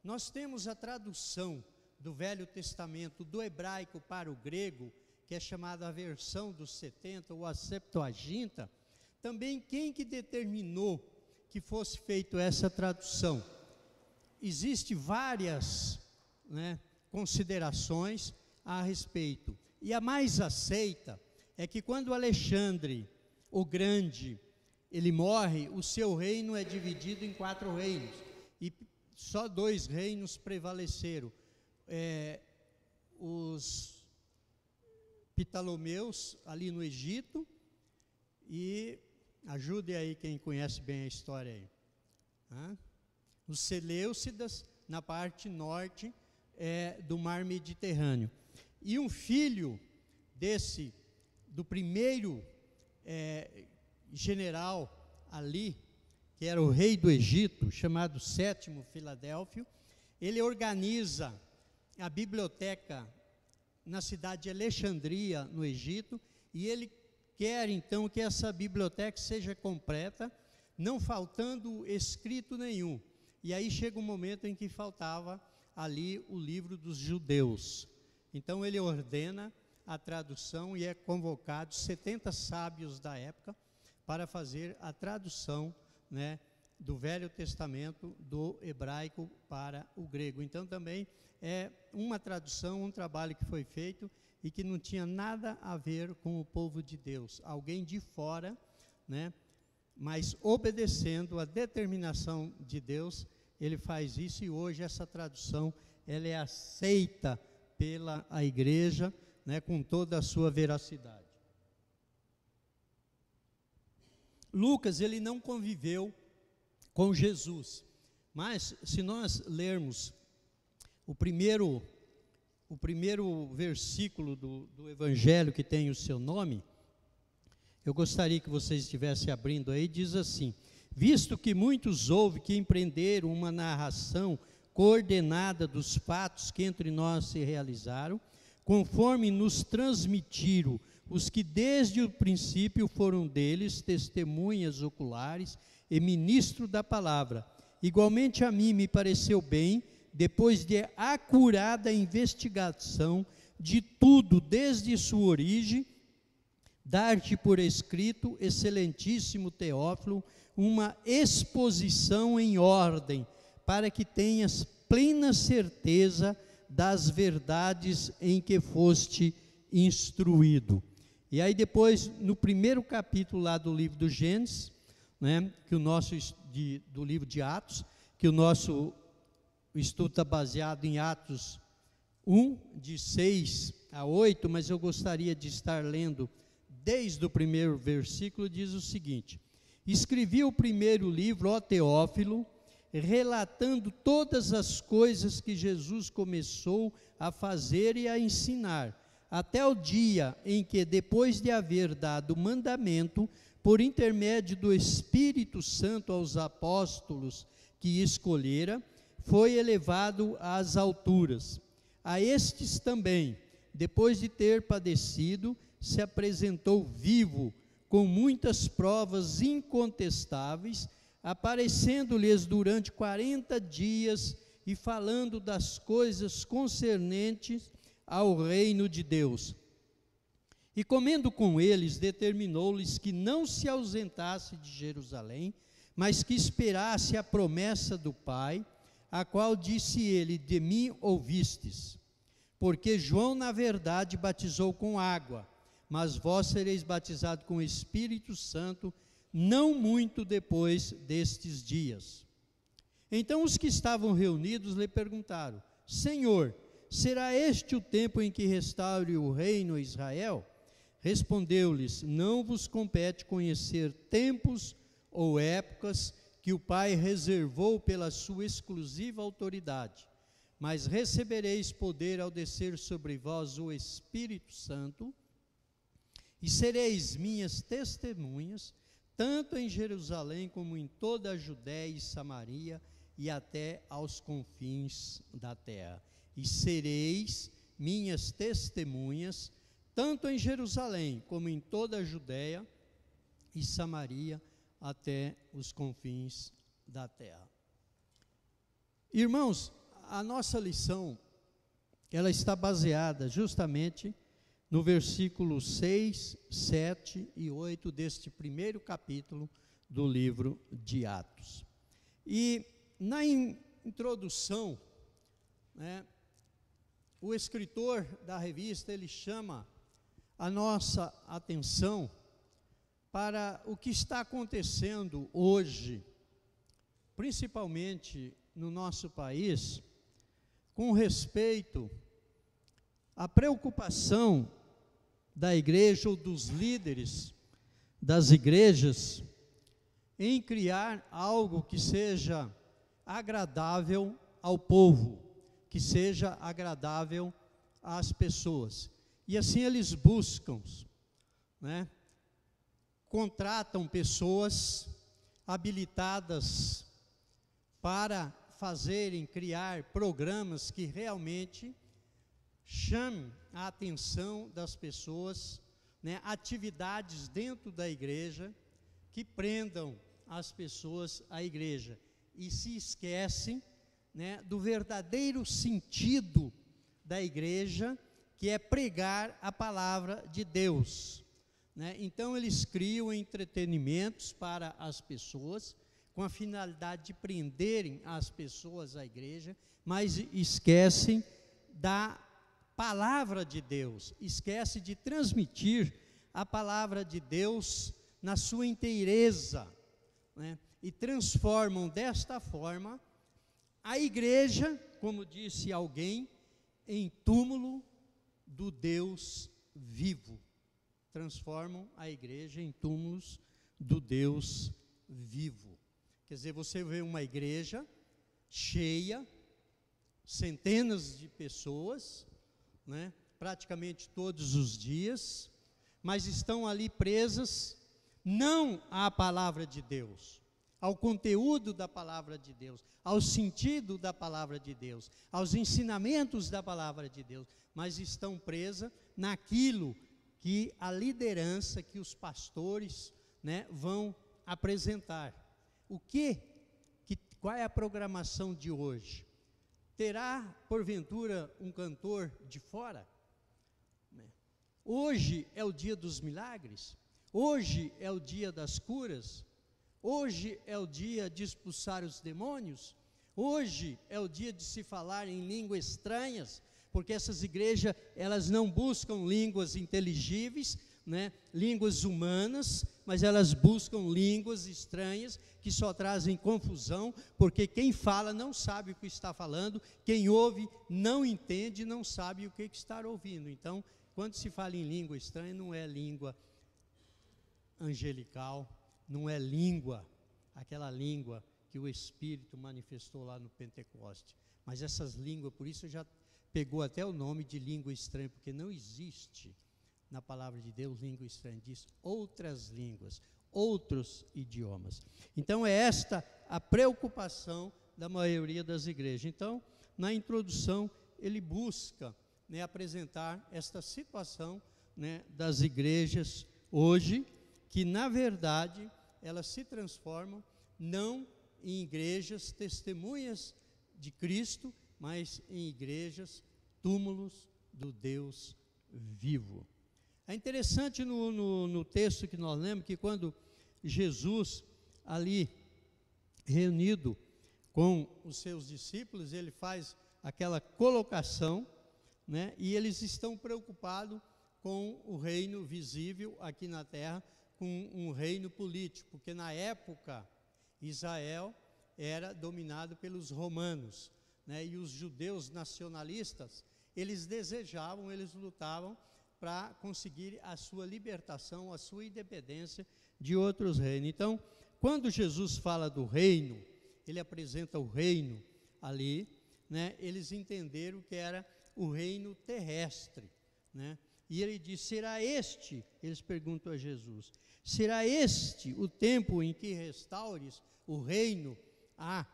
Nós temos a tradução do Velho Testamento do hebraico para o grego, que é chamada a versão dos 70 ou a Septuaginta. Também quem que determinou que fosse feita essa tradução? Existem várias, né, considerações a respeito. E a mais aceita é que quando Alexandre o Grande, ele morre, o seu reino é dividido em 4 reinos. E só 2 reinos prevaleceram. Os Ptolomeus, ali no Egito, e ajude aí quem conhece bem a história aí. Os Seleucidas, na parte norte do mar Mediterrâneo. E um filho do primeiro general ali, que era o rei do Egito, chamado Sétimo Filadélfio, ele organiza a biblioteca na cidade de Alexandria, no Egito, e ele quer então que essa biblioteca seja completa, não faltando escrito nenhum. E aí chega um momento em que faltava ali o livro dos judeus. Então ele ordena a tradução e é convocado 70 sábios da época para fazer a tradução, né, do Velho Testamento do hebraico para o grego. Então também é uma tradução, um trabalho que foi feito e que não tinha nada a ver com o povo de Deus. Alguém de fora, né, mas obedecendo a determinação de Deus, ele faz isso, e hoje essa tradução ela é aceita pela igreja, né, com toda a sua veracidade. Lucas, ele não conviveu com Jesus, mas se nós lermos o primeiro versículo do evangelho que tem o seu nome, eu gostaria que vocês estivessem abrindo aí, diz assim: visto que muitos houve que empreenderam uma narração coordenada dos fatos que entre nós se realizaram, conforme nos transmitiram os que desde o princípio foram deles testemunhas oculares e ministro da palavra. Igualmente a mim me pareceu bem, depois de acurada investigação de tudo desde sua origem, dar-te por escrito, excelentíssimo Teófilo, uma exposição em ordem, para que tenhas plena certeza das verdades em que foste instruído. E aí depois, no primeiro capítulo lá do livro do Gênesis, né, que o nosso do livro de Atos, que o nosso estudo está baseado em Atos 1, de 6 a 8, mas eu gostaria de estar lendo desde o primeiro versículo. Diz o seguinte: escrevi o primeiro livro, ó Teófilo, relatando todas as coisas que Jesus começou a fazer e a ensinar, até o dia em que, depois de haver dado mandamento, por intermédio do Espírito Santo aos apóstolos que escolhera, foi elevado às alturas. A estes também, depois de ter padecido, se apresentou vivo, com muitas provas incontestáveis, aparecendo-lhes durante 40 dias e falando das coisas concernentes ao reino de Deus. E comendo com eles, determinou-lhes que não se ausentasse de Jerusalém, mas que esperasse a promessa do Pai, a qual disse ele: de mim ouvistes. Porque João, na verdade, batizou com água, mas vós sereis batizados com o Espírito Santo, não muito depois destes dias. Então os que estavam reunidos lhe perguntaram: Senhor, será este o tempo em que restaure o reino a Israel? Respondeu-lhes: não vos compete conhecer tempos ou épocas que o Pai reservou pela sua exclusiva autoridade, mas recebereis poder ao descer sobre vós o Espírito Santo, e sereis minhas testemunhas, tanto em Jerusalém como em toda a Judéia e Samaria, e até aos confins da terra. E sereis minhas testemunhas, tanto em Jerusalém, como em toda a Judéia e Samaria, até os confins da terra. Irmãos, a nossa lição, ela está baseada justamente no versículo 6, 7 e 8 deste primeiro capítulo do livro de Atos. E na introdução, né, o escritor da revista, ele chama a nossa atenção para o que está acontecendo hoje, principalmente no nosso país, com respeito à preocupação da igreja ou dos líderes das igrejas em criar algo que seja agradável ao povo, que seja agradável às pessoas. E assim eles buscam, né, contratam pessoas habilitadas para fazerem, criar programas que realmente chamem a atenção das pessoas, né, atividades dentro da igreja que prendam as pessoas à igreja, e se esquecem, né, do verdadeiro sentido da igreja, que é pregar a palavra de Deus, né? Então eles criam entretenimentos para as pessoas, com a finalidade de prenderem as pessoas à igreja, mas esquecem da palavra de Deus, esquecem de transmitir a palavra de Deus na sua inteireza, né? E transformam desta forma a igreja, como disse alguém, em túmulo do Deus vivo. Transformam a igreja em túmulos do Deus vivo. Quer dizer, você vê uma igreja cheia, centenas de pessoas, né, praticamente todos os dias, mas estão ali presas não à palavra de Deus, ao conteúdo da palavra de Deus, ao sentido da palavra de Deus, aos ensinamentos da palavra de Deus, mas estão presas naquilo que a liderança, que os pastores, né, vão apresentar. Qual é a programação de hoje? Terá, porventura, um cantor de fora? Hoje é o dia dos milagres? Hoje é o dia das curas? Hoje é o dia de expulsar os demônios? Hoje é o dia de se falar em línguas estranhas? Porque essas igrejas, elas não buscam línguas inteligíveis, né, línguas humanas, mas elas buscam línguas estranhas que só trazem confusão, porque quem fala não sabe o que está falando, quem ouve não entende, não sabe o que está ouvindo. Então, quando se fala em língua estranha, não é língua angelical, não é língua, aquela língua que o Espírito manifestou lá no Pentecoste, mas essas línguas, por isso já pegou até o nome de língua estranha, porque não existe na palavra de Deus língua estranha, diz outras línguas, outros idiomas. Então é esta a preocupação da maioria das igrejas. Então, na introdução, ele busca, né, apresentar esta situação, né, das igrejas hoje, que na verdade elas se transformam não em igrejas testemunhas de Cristo, mas em igrejas túmulos do Deus vivo. É interessante no texto que nós lemos, que quando Jesus, ali reunido com os seus discípulos, ele faz aquela colocação, né, e eles estão preocupados com o reino visível aqui na terra, com um reino político, porque na época Israel era dominado pelos romanos, né, e os judeus nacionalistas, eles desejavam, eles lutavam para conseguir a sua libertação, a sua independência de outros reinos. Então, quando Jesus fala do reino, ele apresenta o reino ali, né, eles entenderam que era o reino terrestre, né, e ele diz, será este, eles perguntam a Jesus, será este o tempo em que restaures o reino a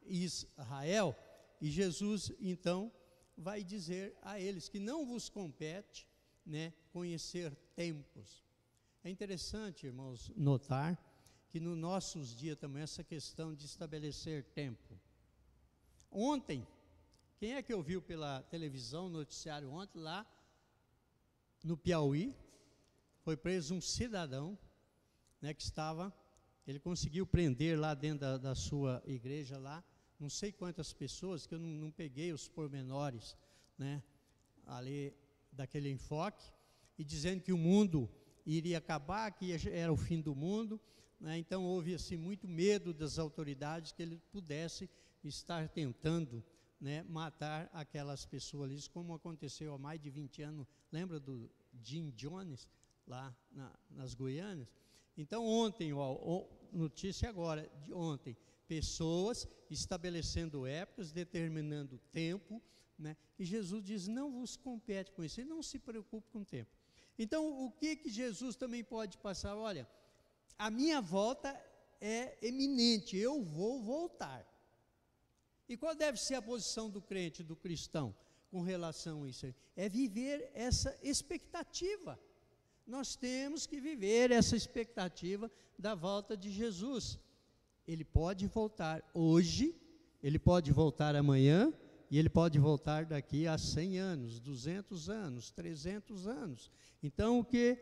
Israel, e Jesus então vai dizer a eles que não vos compete, né, conhecer tempos. É interessante, irmãos, notar que nos nossos dias também essa questão de estabelecer tempo. Ontem, quem é que ouviu pela televisão, noticiário ontem, lá no Piauí, foi preso um cidadão, né, que estava, ele conseguiu prender lá dentro da sua igreja lá, não sei quantas pessoas, que eu não peguei os pormenores, né, ali daquele enfoque, e dizendo que o mundo iria acabar, que era o fim do mundo, né, então houve assim muito medo das autoridades que ele pudesse estar tentando, né, matar aquelas pessoas ali, como aconteceu há mais de 20 anos, lembra do Jim Jones, lá nas Guianas? Então ontem, notícia agora, de ontem, pessoas estabelecendo épocas, determinando tempo, né? E Jesus diz, não vos compete com isso, ele não se preocupe com o tempo. Então, o que Jesus também pode passar? Olha, a minha volta é eminente, eu vou voltar. E qual deve ser a posição do crente, do cristão, com relação a isso? É viver essa expectativa. Nós temos que viver essa expectativa da volta de Jesus. Ele pode voltar hoje, ele pode voltar amanhã, e ele pode voltar daqui a 100 anos, 200 anos, 300 anos. Então, o que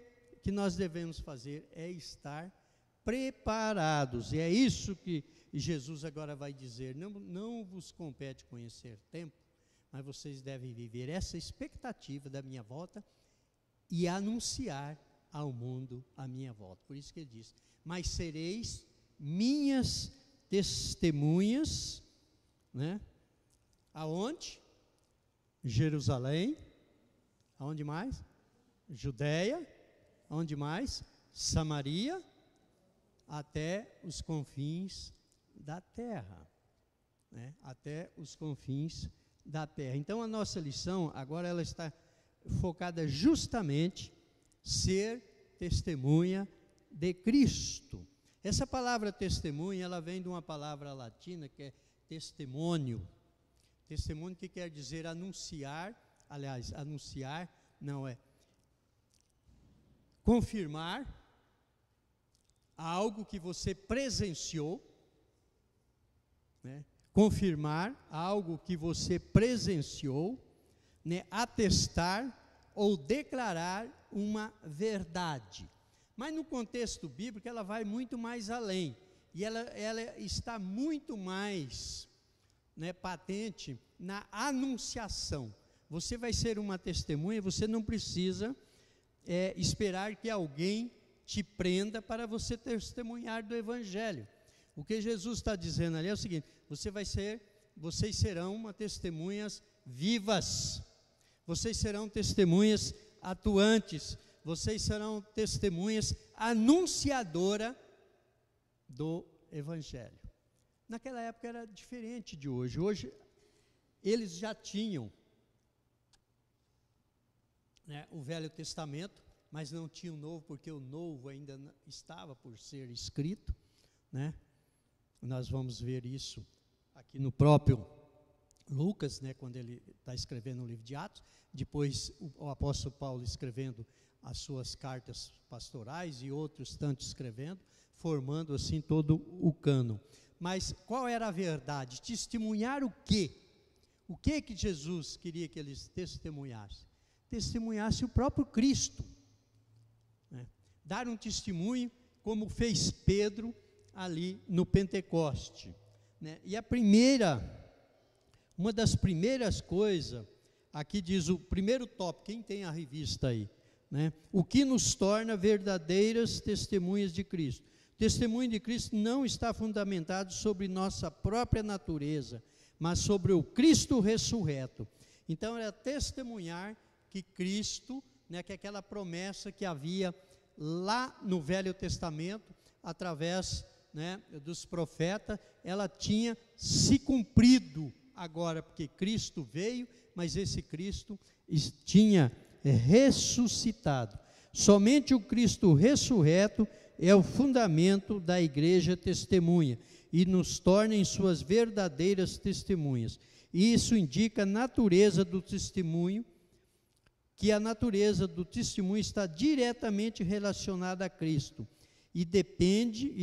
nós devemos fazer é estar preparados. E é isso que Jesus agora vai dizer, não vos compete conhecer tempo, mas vocês devem viver essa expectativa da minha volta e anunciar ao mundo a minha volta. Por isso que ele diz, mas sereis minhas testemunhas, né? Aonde? Jerusalém. Aonde mais? Judéia. Aonde mais? Samaria, até os confins da terra, né? Até os confins da terra. Então a nossa lição agora ela está focada justamente ser testemunha de Cristo. Essa palavra testemunha, ela vem de uma palavra latina que é testemunho. Testemunho que quer dizer anunciar, aliás, anunciar não é confirmar algo que você presenciou, né? Confirmar algo que você presenciou, né? Atestar ou declarar uma verdade. Mas no contexto bíblico ela vai muito mais além, e ela está muito mais, né, patente na anunciação. Você vai ser uma testemunha, você não precisa esperar que alguém te prenda para você testemunhar do Evangelho. O que Jesus está dizendo ali é o seguinte, vocês serão uma testemunhas vivas, vocês serão testemunhas atuantes, vocês serão testemunhas anunciadora do Evangelho. Naquela época era diferente de hoje. Hoje eles já tinham, né, o Velho Testamento, mas não tinha o Novo, porque o Novo ainda estava por ser escrito, né? Nós vamos ver isso aqui no próprio Lucas, né, quando ele está escrevendo o livro de Atos, depois o apóstolo Paulo escrevendo as suas cartas pastorais e outros tantos escrevendo, formando assim todo o cânon. Mas qual era a verdade? Testemunhar o quê? O que Jesus queria que eles testemunhassem? Testemunhasse o próprio Cristo, né? Dar um testemunho como fez Pedro ali no Pentecoste, né? E uma das primeiras coisas, aqui diz o primeiro tópico, quem tem a revista aí, né? O que nos torna verdadeiras testemunhas de Cristo. O testemunho de Cristo não está fundamentado sobre nossa própria natureza, mas sobre o Cristo ressurreto. Então era testemunhar que Cristo, né, que aquela promessa que havia lá no Velho Testamento, através, né, dos profetas, ela tinha se cumprido agora, porque Cristo veio, mas esse Cristo tinha ressuscitado. Somente o Cristo ressurreto é o fundamento da igreja testemunha. e nos tornem suas verdadeiras testemunhas. E isso indica a natureza do testemunho, que a natureza do testemunho está diretamente relacionada a Cristo e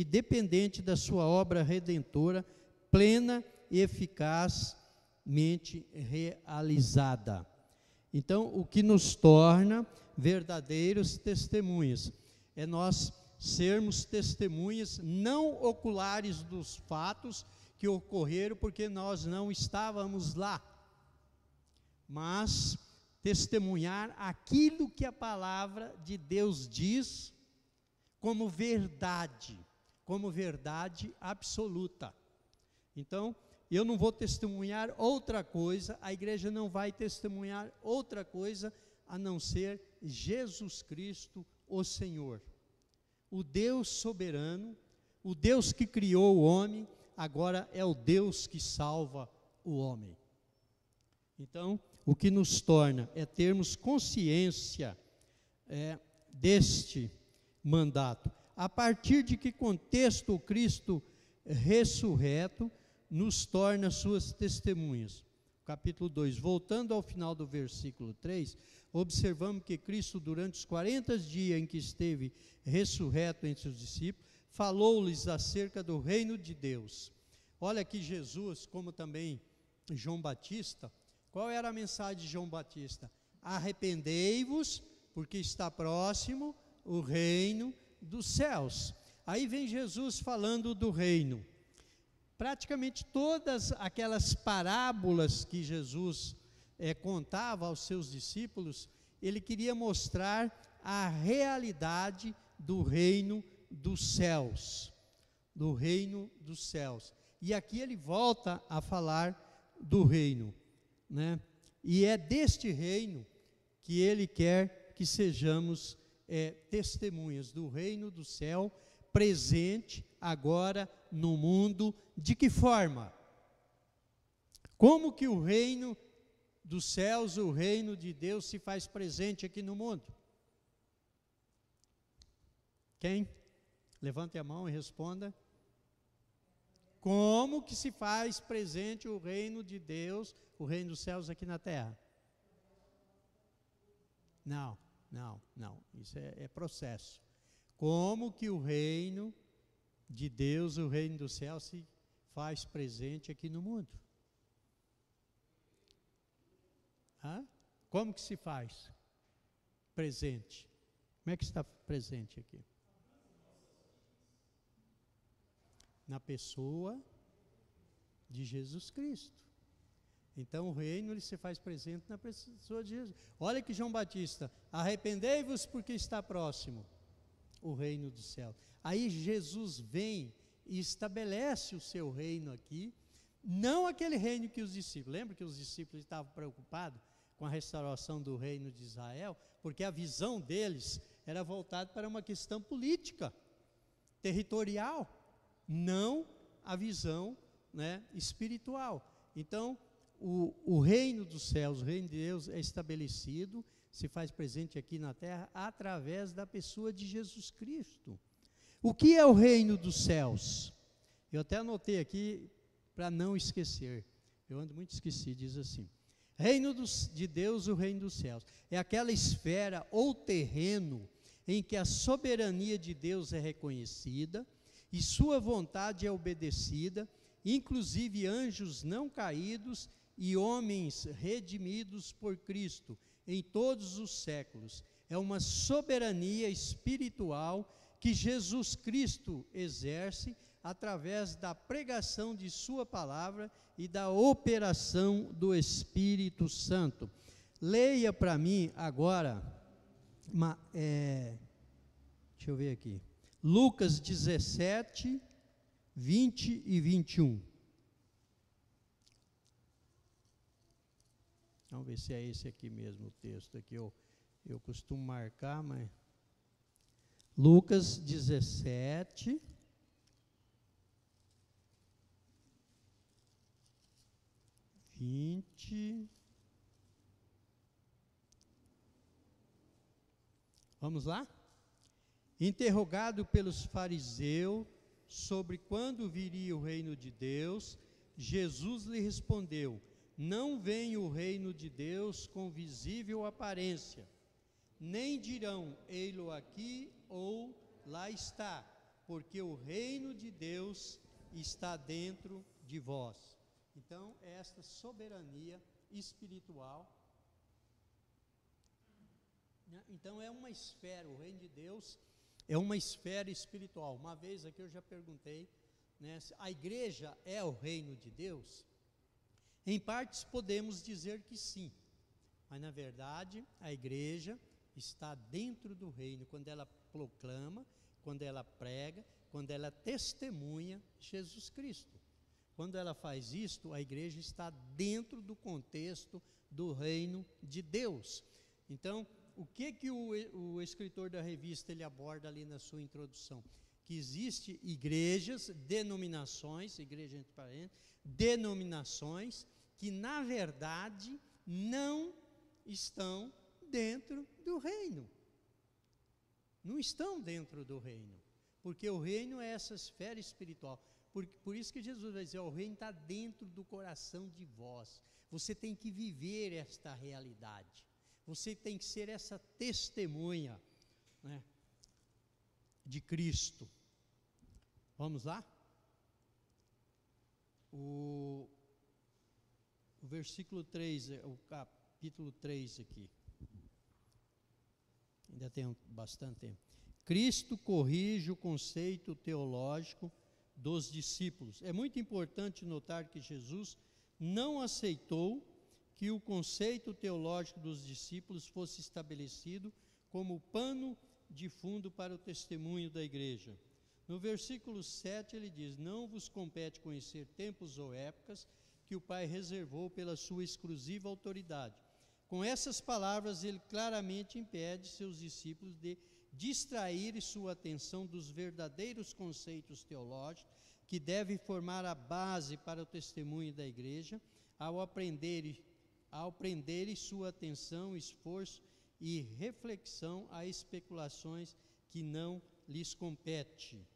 dependente da sua obra redentora, plena e eficazmente realizada. Então, o que nos torna verdadeiros testemunhas é nós sermos testemunhas não oculares dos fatos que ocorreram, porque nós não estávamos lá, mas testemunhar aquilo que a palavra de Deus diz como verdade absoluta. Então, eu não vou testemunhar outra coisa, a igreja não vai testemunhar outra coisa a não ser Jesus Cristo, o Senhor. O Deus soberano, o Deus que criou o homem, agora é o Deus que salva o homem. Então, o que nos torna é termos consciência deste mandato. A partir de que contexto o Cristo ressurreto nos torna suas testemunhas? Capítulo 2, voltando ao final do versículo 3, observamos que Cristo, durante os 40 dias em que esteve ressurreto entre os discípulos, falou-lhes acerca do reino de Deus. Olha aqui Jesus, como também João Batista. Qual era a mensagem de João Batista? Arrependei-vos, porque está próximo o reino dos céus. Aí vem Jesus falando do reino. Praticamente todas aquelas parábolas que Jesus contava aos seus discípulos, ele queria mostrar a realidade do reino dos céus. Do reino dos céus. E aqui ele volta a falar do reino, né? E é deste reino que ele quer que sejamos testemunhas do reino do céu, presente agora no mundo. De que forma? Como que o reino dos céus, o reino de Deus se faz presente aqui no mundo? Quem? Levante a mão e responda. Como que se faz presente o reino de Deus, o reino dos céus aqui na terra? Não. Isso é processo. Como que o reino de Deus, o reino do céu, se faz presente aqui no mundo? Como que se faz presente? Como é que está presente aqui? Na pessoa de Jesus Cristo. Então o reino ele se faz presente na pessoa de Jesus. Olha que João Batista, arrependei-vos porque está próximo o reino do céu. Aí Jesus vem e estabelece o seu reino aqui, não aquele reino que os discípulos, lembra que os discípulos estavam preocupados com a restauração do reino de Israel, porque a visão deles era voltada para uma questão política, territorial, não a visão, espiritual. Então, o reino dos céus, o reino de Deus é estabelecido, se faz presente aqui na terra, através da pessoa de Jesus Cristo. O que é o reino dos céus? Eu até anotei aqui, para não esquecer, eu ando muito esquecido, diz assim, reino de Deus, o reino dos céus, é aquela esfera ou terreno, em que a soberania de Deus é reconhecida, e sua vontade é obedecida, inclusive anjos não caídos, e homens redimidos por Cristo, em todos os séculos. É uma soberania espiritual que Jesus Cristo exerce através da pregação de sua palavra e da operação do Espírito Santo. Leia para mim agora, deixa eu ver aqui, Lucas 17, 20 e 21. Vamos ver se é esse aqui mesmo o texto aqui. Eu costumo marcar, mas... Lucas 17, 20. Vamos lá? Interrogado pelos fariseus, sobre quando viria o reino de Deus, Jesus lhe respondeu: não vem o reino de Deus com visível aparência, nem dirão, ei-lo aqui ou lá está, porque o reino de Deus está dentro de vós. Então, esta soberania espiritual, né? Então é uma esfera, o reino de Deus é uma esfera espiritual. Uma vez aqui eu já perguntei, né, a igreja é o reino de Deus? Em partes podemos dizer que sim, mas na verdade a igreja está dentro do reino, quando ela proclama, quando ela prega, quando ela testemunha Jesus Cristo. Quando ela faz isto, a igreja está dentro do contexto do reino de Deus. Então, o que o escritor da revista ele aborda ali na sua introdução? Que existe igrejas, denominações, igreja entre parênteses, denominações que na verdade não estão dentro do reino. Não estão dentro do reino, porque o reino é essa esfera espiritual. Por isso que Jesus vai dizer, o reino está dentro do coração de vós. Você tem que viver esta realidade. Você tem que ser essa testemunha, né, de Cristo. Vamos lá? O versículo 3, o capítulo 3 aqui. Ainda tem bastante tempo. Cristo corrige o conceito teológico dos discípulos. É muito importante notar que Jesus não aceitou que o conceito teológico dos discípulos fosse estabelecido como pano de fundo para o testemunho da igreja. No versículo 7 ele diz: não vos compete conhecer tempos ou épocas que o Pai reservou pela sua exclusiva autoridade. Com essas palavras ele claramente impede seus discípulos de distrair sua atenção dos verdadeiros conceitos teológicos que devem formar a base para o testemunho da igreja, ao prenderem sua atenção, esforço e reflexão a especulações que não lhes compete.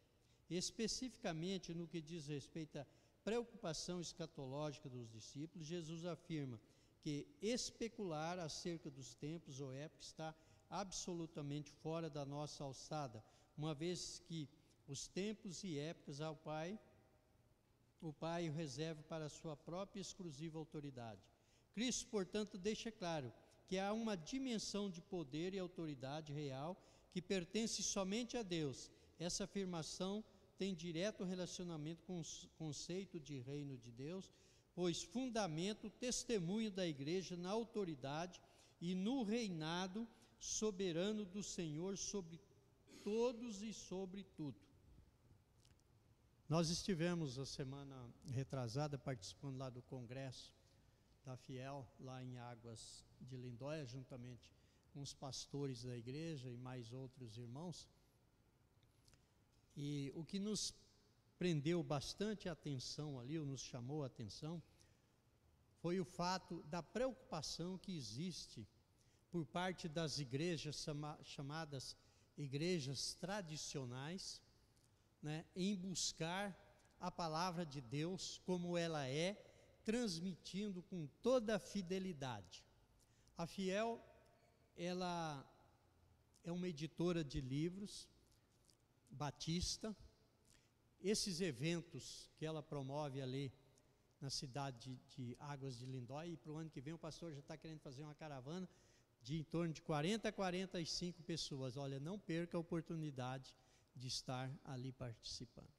Especificamente no que diz respeito à preocupação escatológica dos discípulos, Jesus afirma que especular acerca dos tempos ou épocas está absolutamente fora da nossa alçada, uma vez que os tempos e épocas o Pai o reserva para a sua própria exclusiva autoridade. Cristo, portanto, deixa claro que há uma dimensão de poder e autoridade real que pertence somente a Deus. Essa afirmação tem direto relacionamento com o conceito de reino de Deus, pois fundamenta o testemunho da igreja na autoridade e no reinado soberano do Senhor sobre todos e sobre tudo. Nós estivemos a semana retrasada participando lá do congresso da Fiel, lá em Águas de Lindóia, juntamente com os pastores da igreja e mais outros irmãos. E o que nos prendeu bastante a atenção ali, ou nos chamou a atenção, foi o fato da preocupação que existe por parte das igrejas chamadas igrejas tradicionais, né, em buscar a palavra de Deus como ela é, transmitindo com toda a fidelidade. A Fiel, ela é uma editora de livros batista. Esses eventos que ela promove ali na cidade de Águas de Lindóia, e para o ano que vem o pastor já está querendo fazer uma caravana de em torno de 40 a 45 pessoas. Olha, não perca a oportunidade de estar ali participando.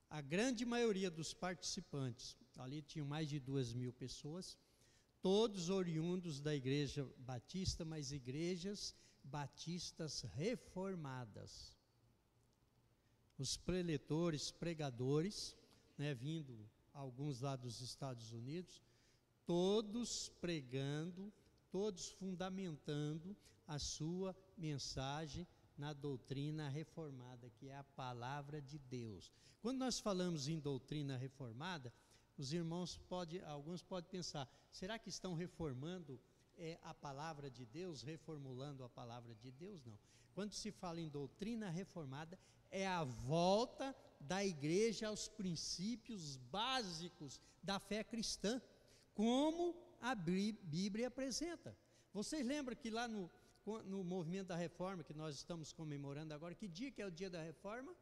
A grande maioria dos participantes, ali tinham mais de 2.000 pessoas, todos oriundos da igreja batista, mas igrejas batistas reformadas. Os preletores, pregadores, né, vindo alguns lá dos Estados Unidos, todos pregando, todos fundamentando a sua mensagem na doutrina reformada, que é a palavra de Deus. Quando nós falamos em doutrina reformada, os irmãos alguns podem pensar, será que estão reformando a palavra de Deus, reformulando a palavra de Deus? Não. Quando se fala em doutrina reformada, é a volta da igreja aos princípios básicos da fé cristã, como a Bíblia apresenta. Vocês lembram que lá no movimento da reforma, que nós estamos comemorando agora, que dia que é o dia da reforma?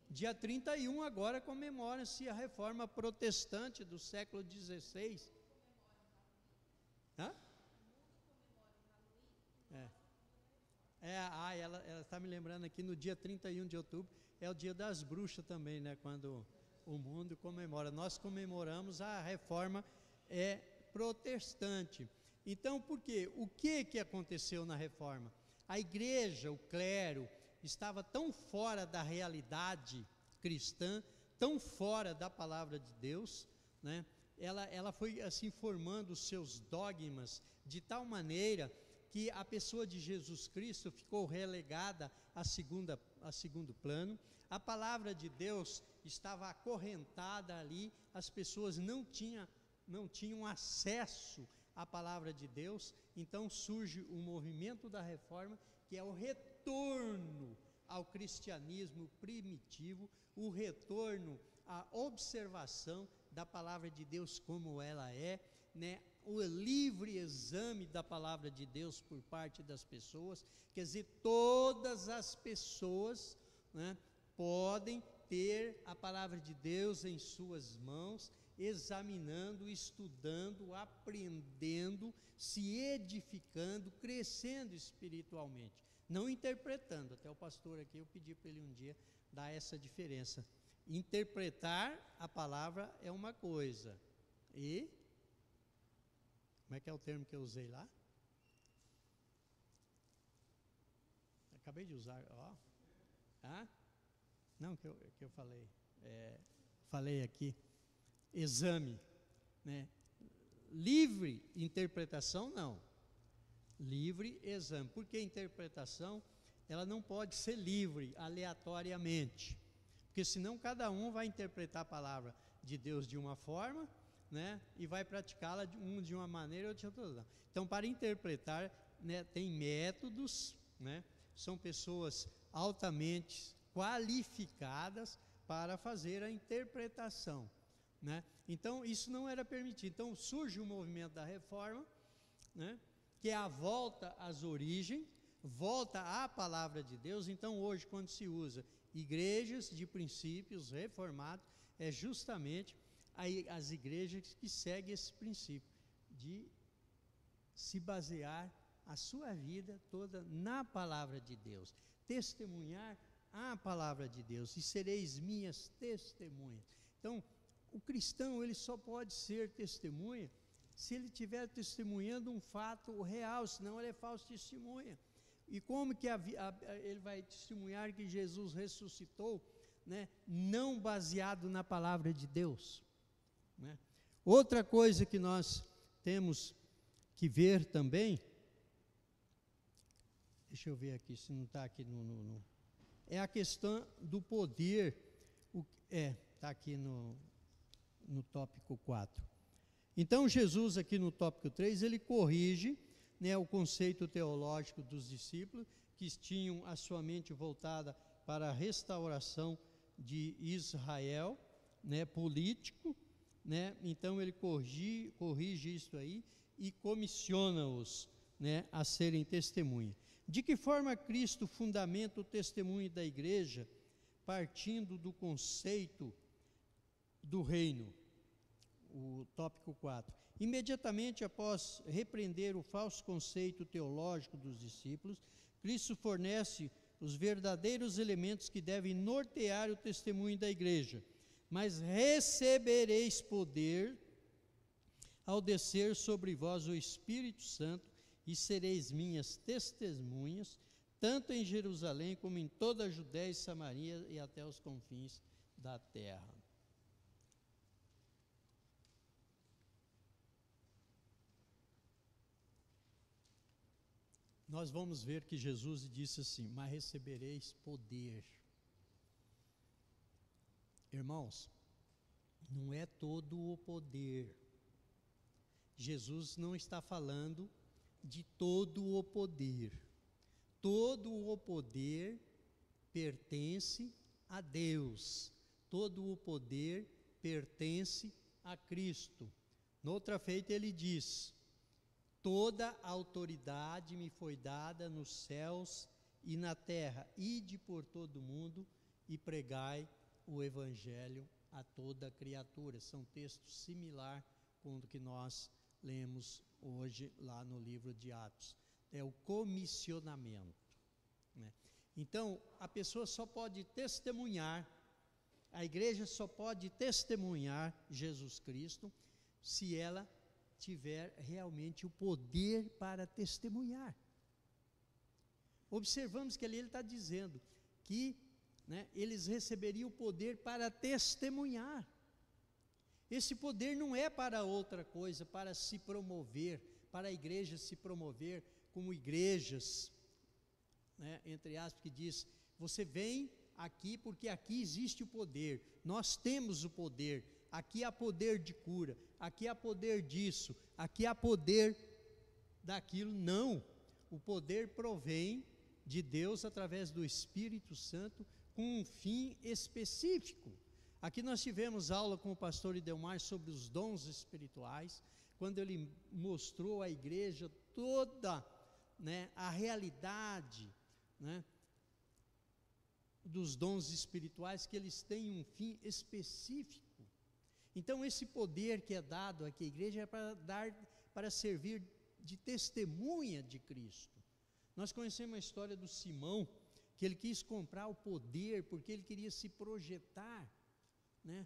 Dia 31 agora comemora-se a reforma protestante do século XVI. Hã? Ela está me lembrando aqui, no dia 31 de outubro, é o dia das bruxas também, né? Quando o mundo comemora. Nós comemoramos a reforma protestante. Então, por quê? O que aconteceu na reforma? A igreja, o clero, estava tão fora da realidade cristã, tão fora da palavra de Deus, né? Ela foi assim formando os seus dogmas de tal maneira que a pessoa de Jesus Cristo ficou relegada a segundo plano. A palavra de Deus estava acorrentada ali, as pessoas não tinham acesso à palavra de Deus. Então surge o movimento da reforma, que é o retorno ao cristianismo primitivo, o retorno à observação da palavra de Deus como ela é, né? O livre exame da palavra de Deus por parte das pessoas. Quer dizer, todas as pessoas, né, podem ter a palavra de Deus em suas mãos, examinando, estudando, aprendendo, se edificando, crescendo espiritualmente, não interpretando. Até o pastor aqui, eu pedi para ele um dia dar essa diferença. Interpretar a palavra é uma coisa, e como é que é o termo que eu usei lá? Acabei de usar, ó. Não, que eu falei. Falei aqui. Exame, né? Livre interpretação, não. Livre exame. Porque interpretação, ela não pode ser livre, aleatoriamente. Porque senão cada um vai interpretar a palavra de Deus de uma forma, né, e vai praticá-la de uma maneira ou de outra. Então, para interpretar, né, tem métodos, né, são pessoas altamente qualificadas para fazer a interpretação, né? Então, isso não era permitido. Então, surge o movimento da reforma, né, que é a volta às origens, volta à palavra de Deus. Então, hoje, quando se usa igrejas de princípios reformados, é justamente as igrejas que seguem esse princípio de se basear a sua vida toda na palavra de Deus, testemunhar a palavra de Deus, e sereis minhas testemunhas. Então, o cristão, ele só pode ser testemunha se ele estiver testemunhando um fato real, senão ele é falso testemunha. E como que ele vai testemunhar que Jesus ressuscitou, né, não baseado na palavra de Deus, né? Outra coisa que nós temos que ver também, deixa eu ver aqui se não está aqui é a questão do poder, está aqui no tópico 4. Então Jesus aqui no tópico 3, ele corrige, né, o conceito teológico dos discípulos, que tinham a sua mente voltada para a restauração de Israel, né, político, né? Então ele corrige isso aí e comissiona-os, né, a serem testemunha. De que forma Cristo fundamenta o testemunho da igreja, partindo do conceito do reino? O tópico 4. Imediatamente após repreender o falso conceito teológico dos discípulos, Cristo fornece os verdadeiros elementos que devem nortear o testemunho da igreja. Mas recebereis poder ao descer sobre vós o Espírito Santo, e sereis minhas testemunhas, tanto em Jerusalém como em toda a Judéia e Samaria e até os confins da terra. Nós vamos ver que Jesus disse assim: mas recebereis poder. Irmãos, não é todo o poder. Jesus não está falando de todo o poder. todo o poder pertence a Deus, todo o poder pertence a Cristo. Noutra feita ele diz: toda a autoridade me foi dada nos céus e na terra, ide por todo o mundo e pregai o evangelho a toda criatura. São textos similares com o que nós lemos hoje lá no livro de Atos. É o comissionamento, né? Então, a pessoa só pode testemunhar, a igreja só pode testemunhar Jesus Cristo se ela tiver realmente o poder para testemunhar. Observamos que ali ele está dizendo que, né, eles receberiam o poder para testemunhar. Esse poder não é para outra coisa, para se promover, para a igreja se promover como igrejas, né, entre aspas, que diz: você vem aqui porque aqui existe o poder, nós temos o poder, aqui há poder de cura, aqui há poder disso, aqui há poder daquilo. Não, o poder provém de Deus através do Espírito Santo com um fim específico. Aqui nós tivemos aula com o pastor Idelmar sobre os dons espirituais, quando ele mostrou à igreja toda, né, a realidade, né, dos dons espirituais, que eles têm um fim específico. Então esse poder que é dado aqui à igreja é para servir de testemunha de Cristo. Nós conhecemos a história do Simão, que ele quis comprar o poder porque ele queria se projetar, né?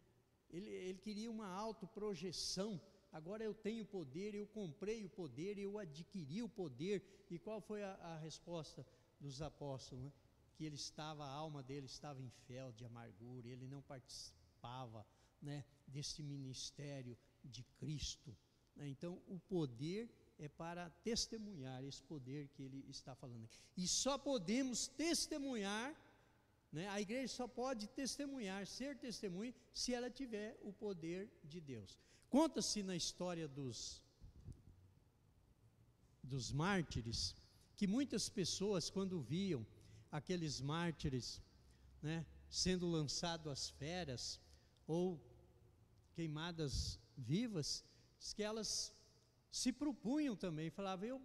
Ele queria uma autoprojeção. Agora eu tenho poder, eu comprei o poder, eu adquiri o poder. E qual foi a resposta dos apóstolos, né? Que a alma dele estava em fel de amargura, ele não participava, né, desse ministério de Cristo, né? Então o poder é para testemunhar, esse poder que ele está falando aqui. E só podemos testemunhar, né, a igreja só pode testemunhar, ser testemunha, se ela tiver o poder de Deus. Conta-se na história dos mártires, que muitas pessoas, quando viam aqueles mártires, né, sendo lançados às feras ou queimadas vivas, que elas se propunham também, falavam: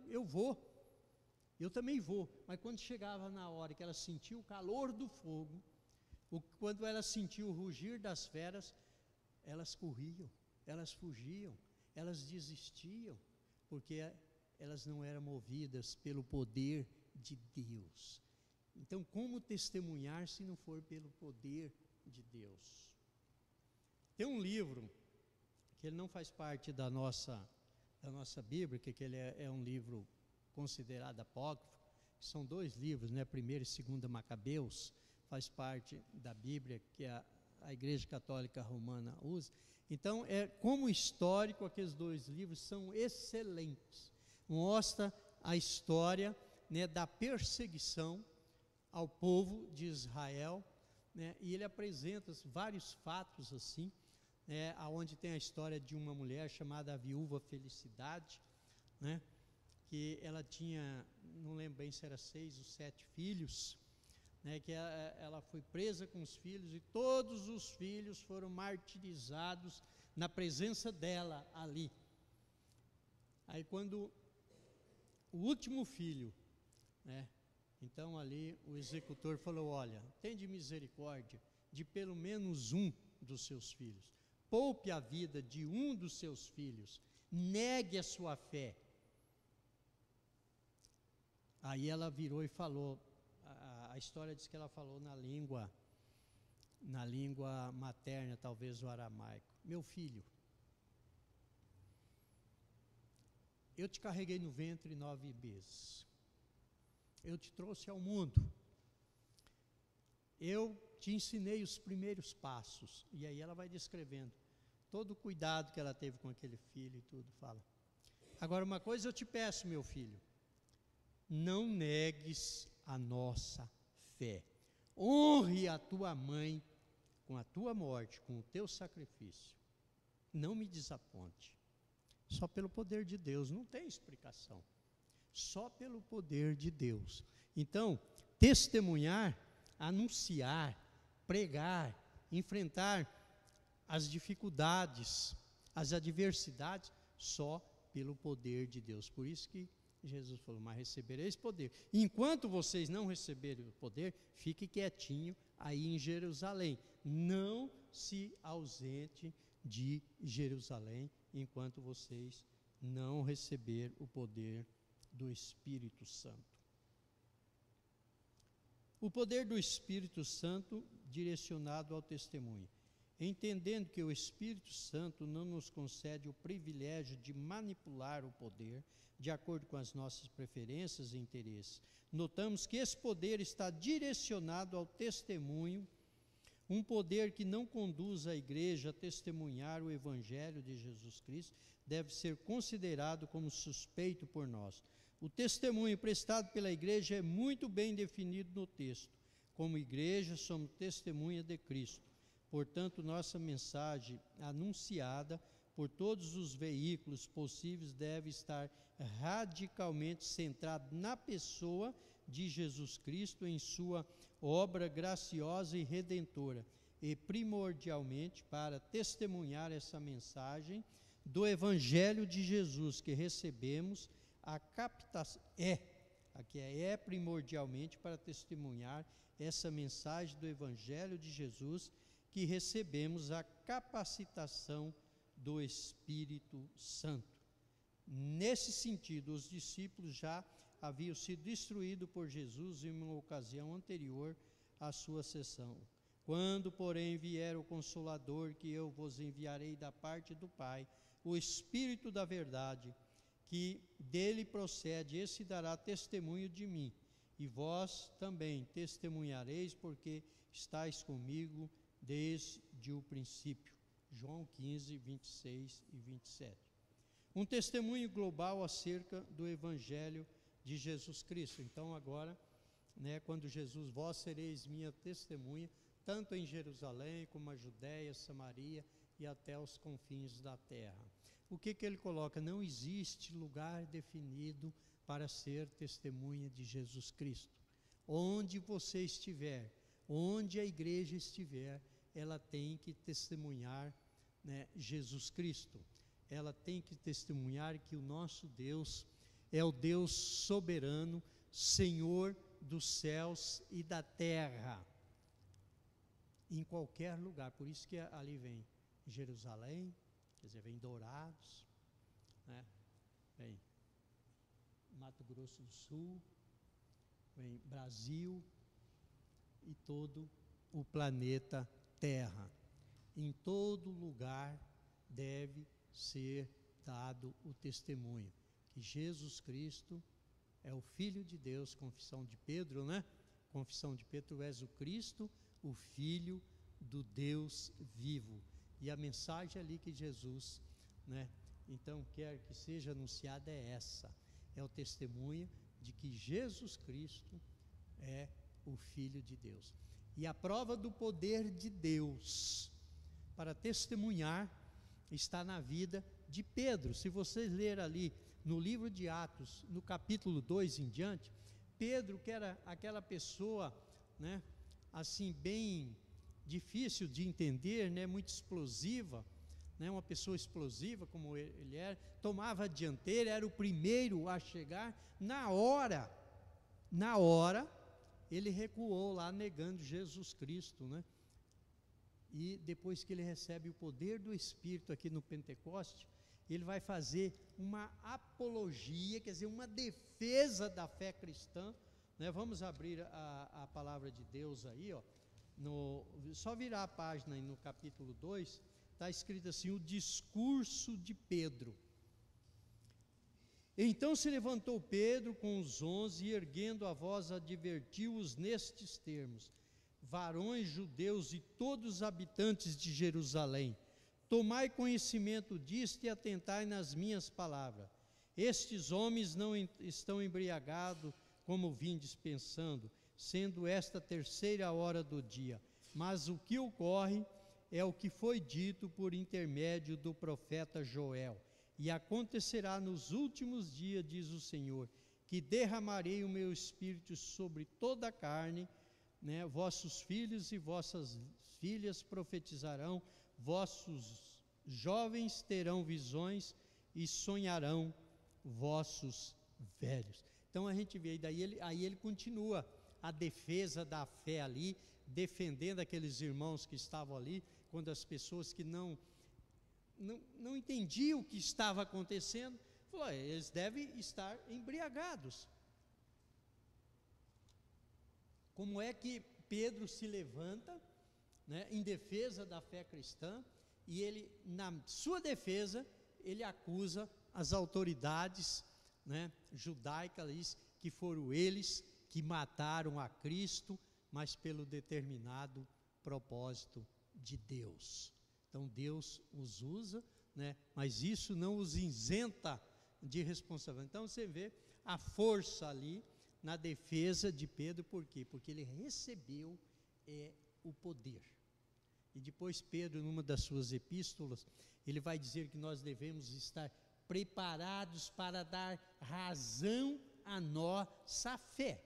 eu também vou. Mas quando chegava na hora que ela sentiu o calor do fogo, quando ela sentiu o rugir das feras, elas corriam, elas fugiam, elas desistiam, porque elas não eram movidas pelo poder de Deus. Então, como testemunhar se não for pelo poder de Deus? Tem um livro que ele não faz parte da nossa Bíblia, que ele é um livro considerado apócrifo. São 2 livros, né? 1º e 2º Macabeus, faz parte da Bíblia que a Igreja Católica Romana usa. Então, como histórico, aqueles 2 livros são excelentes. Mostra a história, né, da perseguição ao povo de Israel, né, e ele apresenta vários fatos assim, aonde tem a história de uma mulher chamada a viúva Felicidade, né, que ela tinha, não lembro bem se era 6 ou 7 filhos, né, que ela foi presa com os filhos, e todos os filhos foram martirizados na presença dela ali. Aí quando o último filho, né, então ali o executor falou: olha, tende misericórdia de pelo menos um dos seus filhos, poupe a vida de um dos seus filhos, negue a sua fé. Aí ela virou e falou, a história diz que ela falou na língua materna, talvez o aramaico: meu filho, eu te carreguei no ventre 9 meses, eu te trouxe ao mundo, eu te ensinei os primeiros passos. E aí ela vai descrevendo todo o cuidado que ela teve com aquele filho e tudo, fala: agora uma coisa eu te peço, meu filho, não negues a nossa fé, honre a tua mãe com a tua morte, com o teu sacrifício, não me desaponte. Só pelo poder de Deus, não tem explicação. só pelo poder de Deus. Então, testemunhar, anunciar, pregar, enfrentar as dificuldades, as adversidades, só pelo poder de Deus. Por isso que Jesus falou, mas recebereis poder. Enquanto vocês não receberem o poder, fique quietinho aí em Jerusalém. Não se ausente de Jerusalém, enquanto vocês não receber o poder do Espírito Santo. O poder do Espírito Santo direcionado ao testemunho. Entendendo que o Espírito Santo não nos concede o privilégio de manipular o poder de acordo com as nossas preferências e interesses, notamos que esse poder está direcionado ao testemunho, um poder que não conduz a igreja a testemunhar o Evangelho de Jesus Cristo, deve ser considerado como suspeito por nós. O testemunho prestado pela igreja é muito bem definido no texto. Como igreja, somos testemunha de Cristo. Portanto, nossa mensagem anunciada por todos os veículos possíveis deve estar radicalmente centrada na pessoa de Jesus Cristo, em sua obra graciosa e redentora, e primordialmente para testemunhar essa mensagem do Evangelho de Jesus que recebemos, a captação é primordialmente para testemunhar essa mensagem do Evangelho de Jesus que recebemos a capacitação do Espírito Santo. Nesse sentido, os discípulos já haviam sido instruídos por Jesus em uma ocasião anterior à sua ascensão. Quando, porém, vier o Consolador, que eu vos enviarei da parte do Pai, o Espírito da verdade, que dele procede, esse dará testemunho de mim, e vós também testemunhareis, porque estáis comigo desde o princípio. João 15, 26 e 27. Um testemunho global acerca do Evangelho de Jesus Cristo. Então agora, quando Jesus, vós sereis minha testemunha, tanto em Jerusalém como a Judéia, Samaria e até os confins da terra. O que ele coloca? Não existe lugar definido para ser testemunha de Jesus Cristo. Onde você estiver, onde a igreja estiver, ela tem que testemunhar Jesus Cristo. Ela tem que testemunhar que o nosso Deus é o Deus soberano, Senhor dos céus e da terra, em qualquer lugar. Por isso que ali vem Jerusalém, quer dizer, vem Dourados, vem Mato Grosso do Sul, vem Brasil e todo o planeta Terra. Em todo lugar deve ser dado o testemunho que Jesus Cristo é o Filho de Deus. Confissão de Pedro, Confissão de Pedro, tu és o Cristo, o Filho do Deus vivo. E a mensagem ali que Jesus, então quer que seja anunciada é essa, é o testemunho de que Jesus Cristo é o Filho de Deus. E a prova do poder de Deus para testemunhar está na vida de Pedro. Se vocês lerem ali no livro de Atos, no capítulo 2 em diante, Pedro, que era aquela pessoa, assim, bem difícil de entender, muito explosiva, uma pessoa explosiva como ele era, tomava a dianteira, era o primeiro a chegar. Na hora, ele recuou lá negando Jesus Cristo, E depois que ele recebe o poder do Espírito aqui no Pentecoste, ele vai fazer uma apologia, quer dizer, uma defesa da fé cristã, Vamos abrir a palavra de Deus aí, só virar a página aí no capítulo 2, está escrito assim, o discurso de Pedro. Então se levantou Pedro com os 11 e erguendo a voz advertiu-os nestes termos: varões judeus e todos os habitantes de Jerusalém, tomai conhecimento disto e atentai nas minhas palavras. Estes homens não estão embriagados como vindes pensando, sendo esta 3ª hora do dia, mas o que ocorre é o que foi dito por intermédio do profeta Joel. E acontecerá nos últimos dias, diz o Senhor, que derramarei o meu espírito sobre toda a carne, né? Vossos filhos e vossas filhas profetizarão, vossos jovens terão visões e sonharão vossos velhos. Então a gente vê, aí ele continua a defesa da fé ali, defendendo aqueles irmãos que estavam ali, quando as pessoas que não entendiam o que estava acontecendo, falou, eles devem estar embriagados. Como é que Pedro se levanta, né, em defesa da fé cristã, e ele, na sua defesa, ele acusa as autoridades, né, judaicas, que foram eles que mataram a Cristo, mas pelo determinado propósito de Deus. Então Deus os usa, né, mas isso não os isenta de responsabilidade. Então você vê a força ali na defesa de Pedro, por quê? Porque ele recebeu o poder. E depois Pedro, numa das suas epístolas, ele vai dizer que nós devemos estar preparados para dar razão à nossa fé.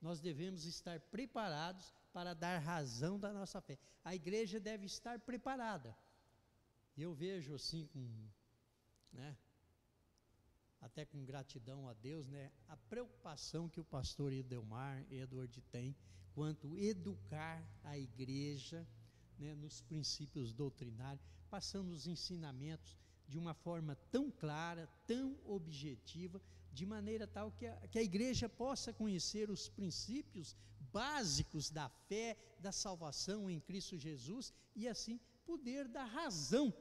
Nós devemos estar preparados para dar razão da nossa fé. A igreja deve estar preparada. E eu vejo assim, né, até com gratidão a Deus, né, a preocupação que o pastor Edward tem quanto educar a igreja, né, nos princípios doutrinários, passando os ensinamentos de uma forma tão clara, tão objetiva, de maneira tal que a igreja possa conhecer os princípios básicos da fé, da salvação em Cristo Jesus, e assim poder dar razão.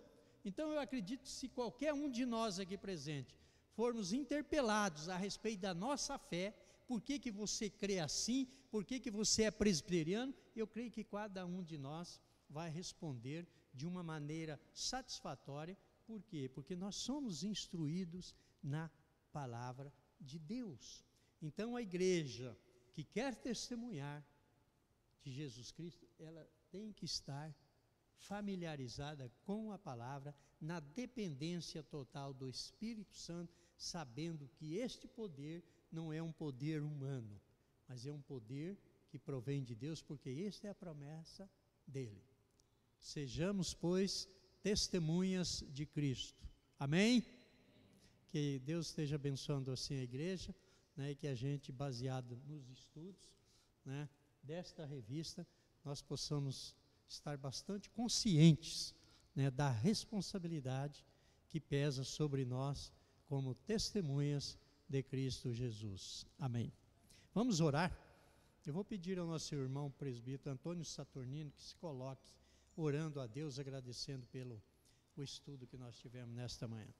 Então eu acredito que se qualquer um de nós aqui presente formos interpelados a respeito da nossa fé, por que você crê assim, por que você é presbiteriano, eu creio que cada um de nós vai responder de uma maneira satisfatória. Por quê? Porque nós somos instruídos na palavra de Deus. Então a igreja que quer testemunhar de Jesus Cristo, ela tem que estar familiarizada com a palavra, na dependência total do Espírito Santo, sabendo que este poder não é um poder humano, mas é um poder que provém de Deus, porque esta é a promessa dele. Sejamos, pois, testemunhas de Cristo. Amém? Que Deus esteja abençoando assim a igreja, né, e que a gente, baseado nos estudos, né, desta revista, nós possamos estar bastante conscientes, né, da responsabilidade que pesa sobre nós como testemunhas de Cristo Jesus. Amém. Vamos orar. Eu vou pedir ao nosso irmão presbítero Antônio Saturnino que se coloque orando a Deus, agradecendo pelo estudo que nós tivemos nesta manhã.